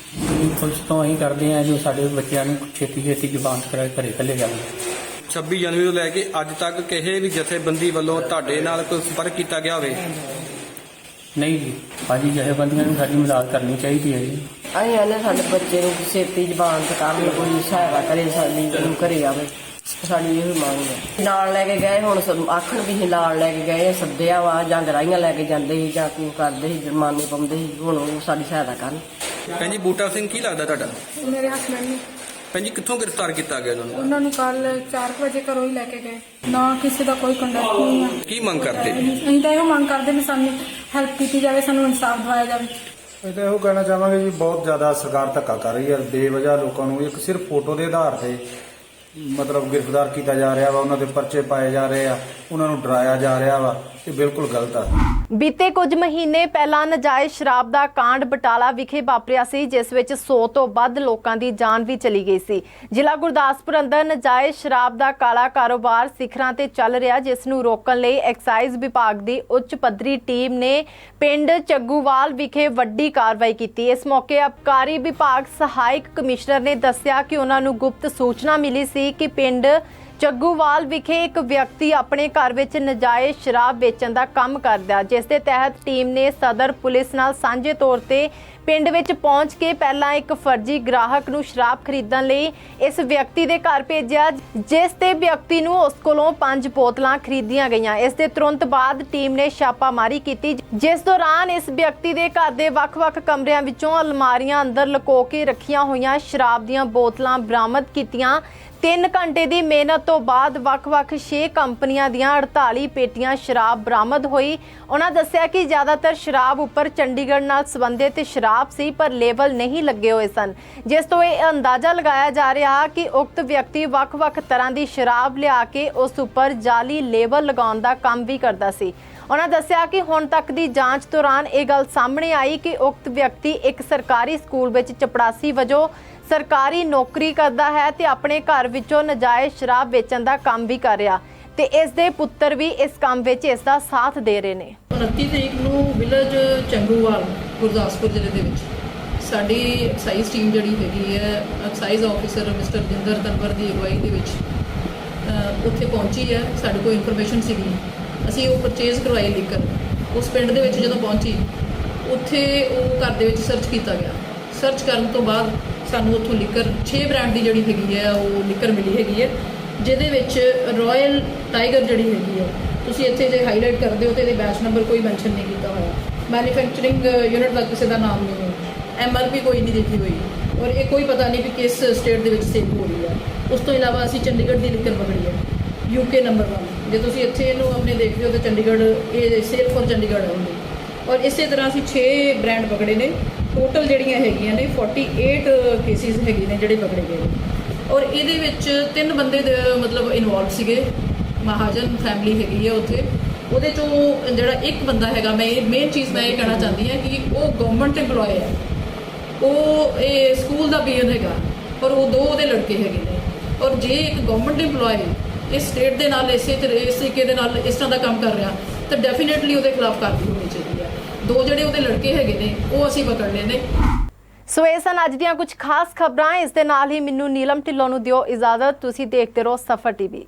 ਜੀ ਪੁਲਿਸ ਤੋਂ ਅਸੀਂ ਕਰਦੇ ਹਾਂ ਜੋ ਸਾਡੇ ਬੱਚਿਆਂ ਨੂੰ ਛੇਤੀ ਜ਼ਬਾਨ ਕਰਾ ਘਰੇ ਕੱਲੇ ਜਾਣ। 26 ਜਨਵਰੀ ਤੋਂ ਲੈ ਕੇ ਅੱਜ ਤੱਕ ਕਿਸੇ ਵੀ ਜਥੇਬੰਦੀ ਵੱਲੋਂ ਤੁਹਾਡੇ ਨਾਲ ਕੋਈ ਸੰਪਰਕ ਕੀਤਾ ਗਿਆ ਹੋਵੇ? ਨਹੀਂ ਜੀ, ਭਾਜੀ ਜਥੇਬੰਦੀਆਂ ਨੂੰ ਸਾਡੀ ਮਦਦ ਕਰਨੀ ਚਾਹੀਦੀ ਹੈ ਜੀ। ਅਸੀਂ ਆਨੇ ਸਾਡੇ ਬੱਚੇ ਨੂੰ ਛੇਤੀ ਜ਼ਬਾਨ ਤੇ ਕਰਨ ਕੋਈ ਸਹਾਇਤਾ ਕਰੇ, ਸਾਡੀ ਨੂੰ ਘਰੇ ਆਵੇ, ਸਾਡੀ ਇਹ ਮੰਗ ਹੈ। ਨਾਲ ਲੈ ਕੇ ਗਏ ਹੁਣ ਆਖਣ ਵੀ ਨਾਲ ਲੈ ਕੇ ਗਏ, ਸੱਦਿਆ ਵਾ ਜਾਂ ਗਰਾਈਆਂ ਲੈ ਕੇ ਜਾਂਦੇ ਸੀ ਜਾਂ ਕੋਈ ਕਰਦੇ ਸੀ, ਜੁਰਮਾਨੇ ਪਾਉਂਦੇ ਸੀ, ਹੁਣ ਉਹ ਸਾਡੀ ਸਹਾਇਤਾ ਕਰਨ। ਭੈਣ ਜੀ ਬੂਟਾ ਸਿੰਘ ਕੀ ਲੱਗਦਾ ਤੁਹਾਡਾ? ਮੇਰੇ ਹਸਬੈਂਡ ਨੇ। ਭੈਣ ਜੀ ਕਿੱਥੋਂ ਗ੍ਰਿਫਤਾਰ ਕੀਤਾ ਗਿਆ ਉਹਨਾਂ ਨੂੰ? ਉਹਨਾਂ ਨੂੰ ਕੱਲ 4 ਵਜੇ ਘਰੋਂ ਹੀ ਲੈ ਕੇ ਗਏ, ਨਾ ਕਿਸੇ ਦਾ ਕੋਈ ਕੰਟੈਕਟ ਨਹੀਂ ਹੈ। ਕੀ ਮੰਗ ਕਰਦੇ? ਅਸੀਂ ਤਾਂ ਇਹੋ ਮੰਗ ਕਰਦੇ ਵੀ ਸਾਨੂੰ ਹੈਲਪ ਕੀਤੀ ਜਾਵੇ, ਸਾਨੂੰ ਇਨਸਾਫ ਦਿਵਾਇਆ ਜਾਵੇ। ਇਹ ਤਾਂ ਇਹੋ ਕਹਿਣਾ ਚਾਹਾਂਗੇ ਜੀ, ਬਹੁਤ ਜ਼ਿਆਦਾ ਸਰਕਾਰ ਧੱਕਾ ਕਰ ਰਹੀ ਹੈ ਬੇਵਜ੍ਹਾ ਲੋਕਾਂ ਨੂੰ। ਇੱਕ ਸਿਰਫ ਫੋਟੋ ਦੇ ਆਧਾਰ ਤੇ ਮਤਲਬ ਗ੍ਰਿਫਤਾਰ ਕੀਤਾ ਜਾ ਰਿਹਾ ਵਾ, ਉਹਨਾਂ ਦੇ ਪਰਚੇ ਪਾਏ ਜਾ ਰਹੇ ਆ, ਉਹਨਾਂ ਨੂੰ ਡਰਾਇਆ ਜਾ ਰਿਹਾ ਵਾ। ਇਹ ਬਿਲਕੁਲ ਗਲਤ ਆ। ਬੀਤੇ ਕੁਝ ਮਹੀਨੇ ਪਹਿਲਾਂ ਨਜਾਇਜ਼ ਸ਼ਰਾਬ ਦਾ ਕਾਂਡ ਬਟਾਲਾ ਵਿਖੇ ਵਾਪਰਿਆ ਸੀ, ਜਿਸ ਵਿੱਚ 100 ਤੋਂ ਵੱਧ ਲੋਕਾਂ ਦੀ ਜਾਨ ਵੀ ਚਲੀ ਗਈ ਸੀ। ਜ਼ਿਲ੍ਹਾ ਗੁਰਦਾਸਪੁਰ ਅੰਦਰ ਨਜਾਇਜ਼ ਸ਼ਰਾਬ ਦਾ ਕਾਲਾ ਕਾਰੋਬਾਰ ਸਿਖਰਾਂ ਤੇ ਚੱਲ ਰਿਹਾ, ਜਿਸ ਨੂੰ ਰੋਕਣ ਲਈ ਐਕਸਾਈਜ਼ ਵਿਭਾਗ ਦੀ ਉੱਚ ਪੱਧਰੀ ਟੀਮ ਨੇ ਪਿੰਡ ਚੱਗੂਵਾਲ ਵਿਖੇ ਵੱਡੀ ਕਾਰਵਾਈ ਕੀਤੀ। ਇਸ ਮੌਕੇ ਅਬਕਾਰੀ ਵਿਭਾਗ ਸਹਾਇਕ ਕਮਿਸ਼ਨਰ ਨੇ ਦੱਸਿਆ ਕਿ ਉਹਨਾਂ ਨੂੰ ਗੁਪਤ ਸੂਚਨਾ ਮਿਲੀ ਸੀ ਕਿ ਪਿੰਡ ਚੱਗੂਵਾਲ ਵਿਖੇ ਇੱਕ ਵਿਅਕਤੀ ਆਪਣੇ ਘਰ ਵਿੱਚ ਨਜਾਇਜ਼ ਸ਼ਰਾਬ ਵੇਚਣ ਦਾ ਕੰਮ ਕਰਦਾ, ਜਿਸ ਦੇ ਤਹਿਤ ਟੀਮ ਨੇ ਸਦਰ ਪੁਲਿਸ ਨਾਲ ਸਾਂਝੇ ਤੌਰ ਤੇ ਪਿੰਡ ਵਿੱਚ ਪਹੁੰਚ ਕੇ ਪਹਿਲਾਂ ਇੱਕ ਫਰਜ਼ੀ ਗ੍ਰਾਹਕ ਨੂੰ ਸ਼ਰਾਬ ਖਰੀਦਣ ਲਈ ਇਸ ਵਿਅਕਤੀ ਦੇ ਘਰ ਭੇਜਿਆ, ਜਿਸ ਤੇ ਵਿਅਕਤੀ ਨੂੰ ਉਸ ਕੋਲੋਂ 5 ਬੋਤਲਾਂ ਖਰੀਦੀਆਂ ਗਈਆਂ। ਇਸ ਦੇ ਤੁਰੰਤ ਬਾਅਦ ਟੀਮ ਨੇ ਛਾਪਾਮਾਰੀ ਕੀਤੀ, ਜਿਸ ਦੌਰਾਨ ਇਸ ਵਿਅਕਤੀ ਦੇ ਘਰ ਦੇ ਵੱਖ-ਵੱਖ ਕਮਰਿਆਂ ਵਿੱਚੋਂ ਅਲਮਾਰੀਆਂ ਅੰਦਰ ਲੁਕੋ ਕੇ ਰੱਖੀਆਂ ਹੋਈਆਂ ਸ਼ਰਾਬ ਦੀਆਂ ਬੋਤਲਾਂ ਬਰਾਮਦ ਕੀਤੀਆਂ। 3 ਘੰਟੇ ਦੀ ਮਿਹਨਤ ਤੋਂ ਬਾਅਦ ਵੱਖ-ਵੱਖ 6 ਕੰਪਨੀਆਂ ਦੀਆਂ 48 ਪੇਟੀਆਂ ਸ਼ਰਾਬ ਬਰਾਮਦ ਹੋਈ। ਉਹਨਾਂ ਦੱਸਿਆ ਕਿ ਜ਼ਿਆਦਾਤਰ ਸ਼ਰਾਬ ਉੱਪਰ ਚੰਡੀਗੜ੍ਹ ਨਾਲ ਸੰਬੰਧਿਤ ਸ਼ਰਾਬ ਸੀ, ਪਰ ਲੇਬਲ ਨਹੀਂ ਲੱਗੇ ਹੋਏ ਸਨ, ਜਿਸ ਤੋਂ ਇਹ ਅੰਦਾਜ਼ਾ ਲਗਾਇਆ ਜਾ ਰਿਹਾ ਕਿ ਉਕਤ ਵਿਅਕਤੀ ਵੱਖ-ਵੱਖ ਤਰ੍ਹਾਂ ਦੀ ਸ਼ਰਾਬ ਲਿਆ ਕੇ ਉਸ ਉੱਪਰ ਜਾਲੀ ਲੇਬਲ ਲਗਾਉਣ ਦਾ ਕੰਮ ਵੀ ਕਰਦਾ ਸੀ। ਉਹਨਾਂ ਦੱਸਿਆ ਕਿ ਹੁਣ ਤੱਕ ਦੀ ਜਾਂਚ ਦੌਰਾਨ ਇਹ ਗੱਲ ਸਾਹਮਣੇ ਆਈ ਕਿ ਉਕਤ ਵਿਅਕਤੀ ਇੱਕ ਸਰਕਾਰੀ ਸਕੂਲ ਵਿੱਚ ਚਪੜਾਸੀ ਵਜੋਂ ਸਰਕਾਰੀ ਨੌਕਰੀ ਕਰਦਾ ਹੈ ਤੇ ਆਪਣੇ ਘਰ ਵਿੱਚੋਂ ਨਜਾਇਜ਼ ਸ਼ਰਾਬ ਵੇਚਣ ਦਾ ਕੰਮ ਵੀ ਕਰ ਰਿਹਾ, ਤੇ ਇਸ ਦੇ ਪੁੱਤਰ ਵੀ ਇਸ ਕੰਮ ਵਿੱਚ ਇਸ ਦਾ ਸਾਥ ਦੇ ਰਹੇ ਨੇ। 29 ਤਰੀਕ ਨੂੰ ਵਿਲੇਜ ਚੰਗੂਵਾਲ ਗੁਰਦਾਸਪੁਰ ਜ਼ਿਲ੍ਹੇ ਦੇ ਵਿੱਚ ਸਾਡੀ ਐਕਸਾਈਜ਼ ਟੀਮ ਜਿਹੜੀ ਹੈਗੀ ਹੈ, ਐਕਸਾਈਜ਼ ਆਫੀਸਰ ਮਿਸਟਰ ਜਿੰਦਰ ਤਨਵਰ ਦੀ ਅਗਵਾਈ ਦੇ ਵਿੱਚ ਉੱਥੇ ਪਹੁੰਚੀ ਹੈ। ਸਾਡੇ ਕੋਲ ਇਨਫੋਰਮੇਸ਼ਨ ਸੀਗੀ, ਅਸੀਂ ਉਹ ਪਰਚੇਜ਼ ਕਰਵਾਈ ਲਿਕਰ। ਉਸ ਪਿੰਡ ਦੇ ਵਿੱਚ ਜਦੋਂ ਪਹੁੰਚੀ, ਉੱਥੇ ਉਹ ਘਰ ਦੇ ਵਿੱਚ ਸਰਚ ਕੀਤਾ ਗਿਆ। ਸਰਚ ਕਰਨ ਤੋਂ ਬਾਅਦ ਸਾਨੂੰ ਉੱਥੋਂ ਲਿਕਰ 6 ਬ੍ਰਾਂਡ ਦੀ ਜਿਹੜੀ ਹੈਗੀ ਹੈ ਉਹ ਲਿਕਰ ਮਿਲੀ ਹੈਗੀ ਹੈ, ਜਿਹਦੇ ਵਿੱਚ ਰਾਇਲ ਟਾਈਗਰ ਜਿਹੜੀ ਹੈਗੀ ਹੈ, ਤੁਸੀਂ ਇੱਥੇ ਜੇ ਹਾਈਲਾਈਟ ਕਰਦੇ ਹੋ ਤੇ ਇਹਦੇ ਬੈਚ ਨੰਬਰ ਕੋਈ ਮੈਂਸ਼ਨ ਨਹੀਂ ਕੀਤਾ ਹੋਇਆ, ਮੈਨੂਫੈਕਚਰਿੰਗ ਯੂਨਿਟ ਦਾ ਕਿਸੇ ਦਾ ਨਾਮ ਨਹੀਂ ਹੈ, MRP ਕੋਈ ਨਹੀਂ ਦਿੱਤੀ ਹੋਈ, ਔਰ ਇਹ ਕੋਈ ਪਤਾ ਨਹੀਂ ਵੀ ਕਿਸ ਸਟੇਟ ਦੇ ਵਿੱਚ ਸੇਲ ਹੋ ਰਹੀ ਹੈ। ਉਸ ਤੋਂ ਇਲਾਵਾ ਅਸੀਂ ਚੰਡੀਗੜ੍ਹ ਦੀ ਲਿਕਰ ਪਕੜੀ ਹੈ, UK ਨੰਬਰ 1। ਜੇ ਤੁਸੀਂ ਇੱਥੇ ਇਹਨੂੰ ਆਪਣੇ ਦੇਖਦੇ ਹੋ ਤਾਂ ਚੰਡੀਗੜ੍ਹ ਇਹ ਸੇਲ ਫॉर ਚੰਡੀਗੜ੍ਹ ਹੈ ਉਹਦੀ। ਔਰ ਇਸੇ ਤਰ੍ਹਾਂ ਅਸੀਂ 6 ਬ੍ਰਾਂਡ ਪਕੜੇ ਨੇ। ਟੋਟਲ ਜਿਹੜੀਆਂ ਹੈਗੀਆਂ ਨੇ 48 ਕੇਸਿਸ ਹੈਗੇ ਨੇ ਜਿਹੜੇ ਪਕੜੇ ਗਏ ਨੇ। ਔਰ ਇਹਦੇ ਵਿੱਚ 3 ਬੰਦੇ ਮਤਲਬ ਇਨਵੋਲਵ ਸੀਗੇ। ਮਹਾਜਨ ਫੈਮਿਲੀ ਹੈਗੀ ਹੈ ਉੱਥੇ, ਉਹਦੇ ਚੋਂ ਜਿਹੜਾ ਇੱਕ ਬੰਦਾ ਹੈਗਾ, ਮੈਂ ਇਹ ਮੇਨ ਚੀਜ਼ ਮੈਂ ਇਹ ਕਹਿਣਾ ਚਾਹੁੰਦੀ ਹਾਂ ਕਿ ਉਹ ਗਵਰਨਮੈਂਟ EMPLOYE ਹੈ, ਉਹ ਇਹ ਸਕੂਲ ਦਾ ਪੀਅਨ ਹੈਗਾ, ਔਰ ਉਹ 2 ਉਹਦੇ ਲੜਕੇ ਹੈਗੇ ਨੇ। ਔਰ ਜੇ ਇੱਕ ਗਵਰਨਮੈਂਟ EMPLOYE ਇਸ ਸਟੇਟ ਦੇ ਨਾਲ ਇਸ ਤਰੀਕੇ ਦੇ ਨਾਲ ਇਸ ਤਰ੍ਹਾਂ ਦਾ ਕੰਮ ਕਰ ਰਿਹਾ ਤਾਂ ਡੈਫੀਨੇਟਲੀ ਉਹਦੇ ਖਿਲਾਫ ਕਾਰਵਾਈ ਹੋਣੀ ਚਾਹੀਦੀ ਹੈ। 2 ਜਿਹੜੇ ਉਹਦੇ ਲੜਕੇ ਹੈਗੇ ਨੇ ਉਹ ਅਸੀਂ ਪਕੜ ਲਏ ਨੇ। ਸੋ ਇਹ ਸਨ ਅੱਜ ਦੀਆਂ ਕੁਝ ਖਾਸ ਖਬਰਾਂ। ਇਸ ਦੇ ਨਾਲ ਹੀ ਮੈਨੂੰ ਨੀਲਮ ਢਿੱਲੋਂ ਨੂੰ ਦਿਓ ਇਜਾਜ਼ਤ। ਤੁਸੀਂ ਦੇਖਦੇ ਰਹੋ ਸਫਰ TV।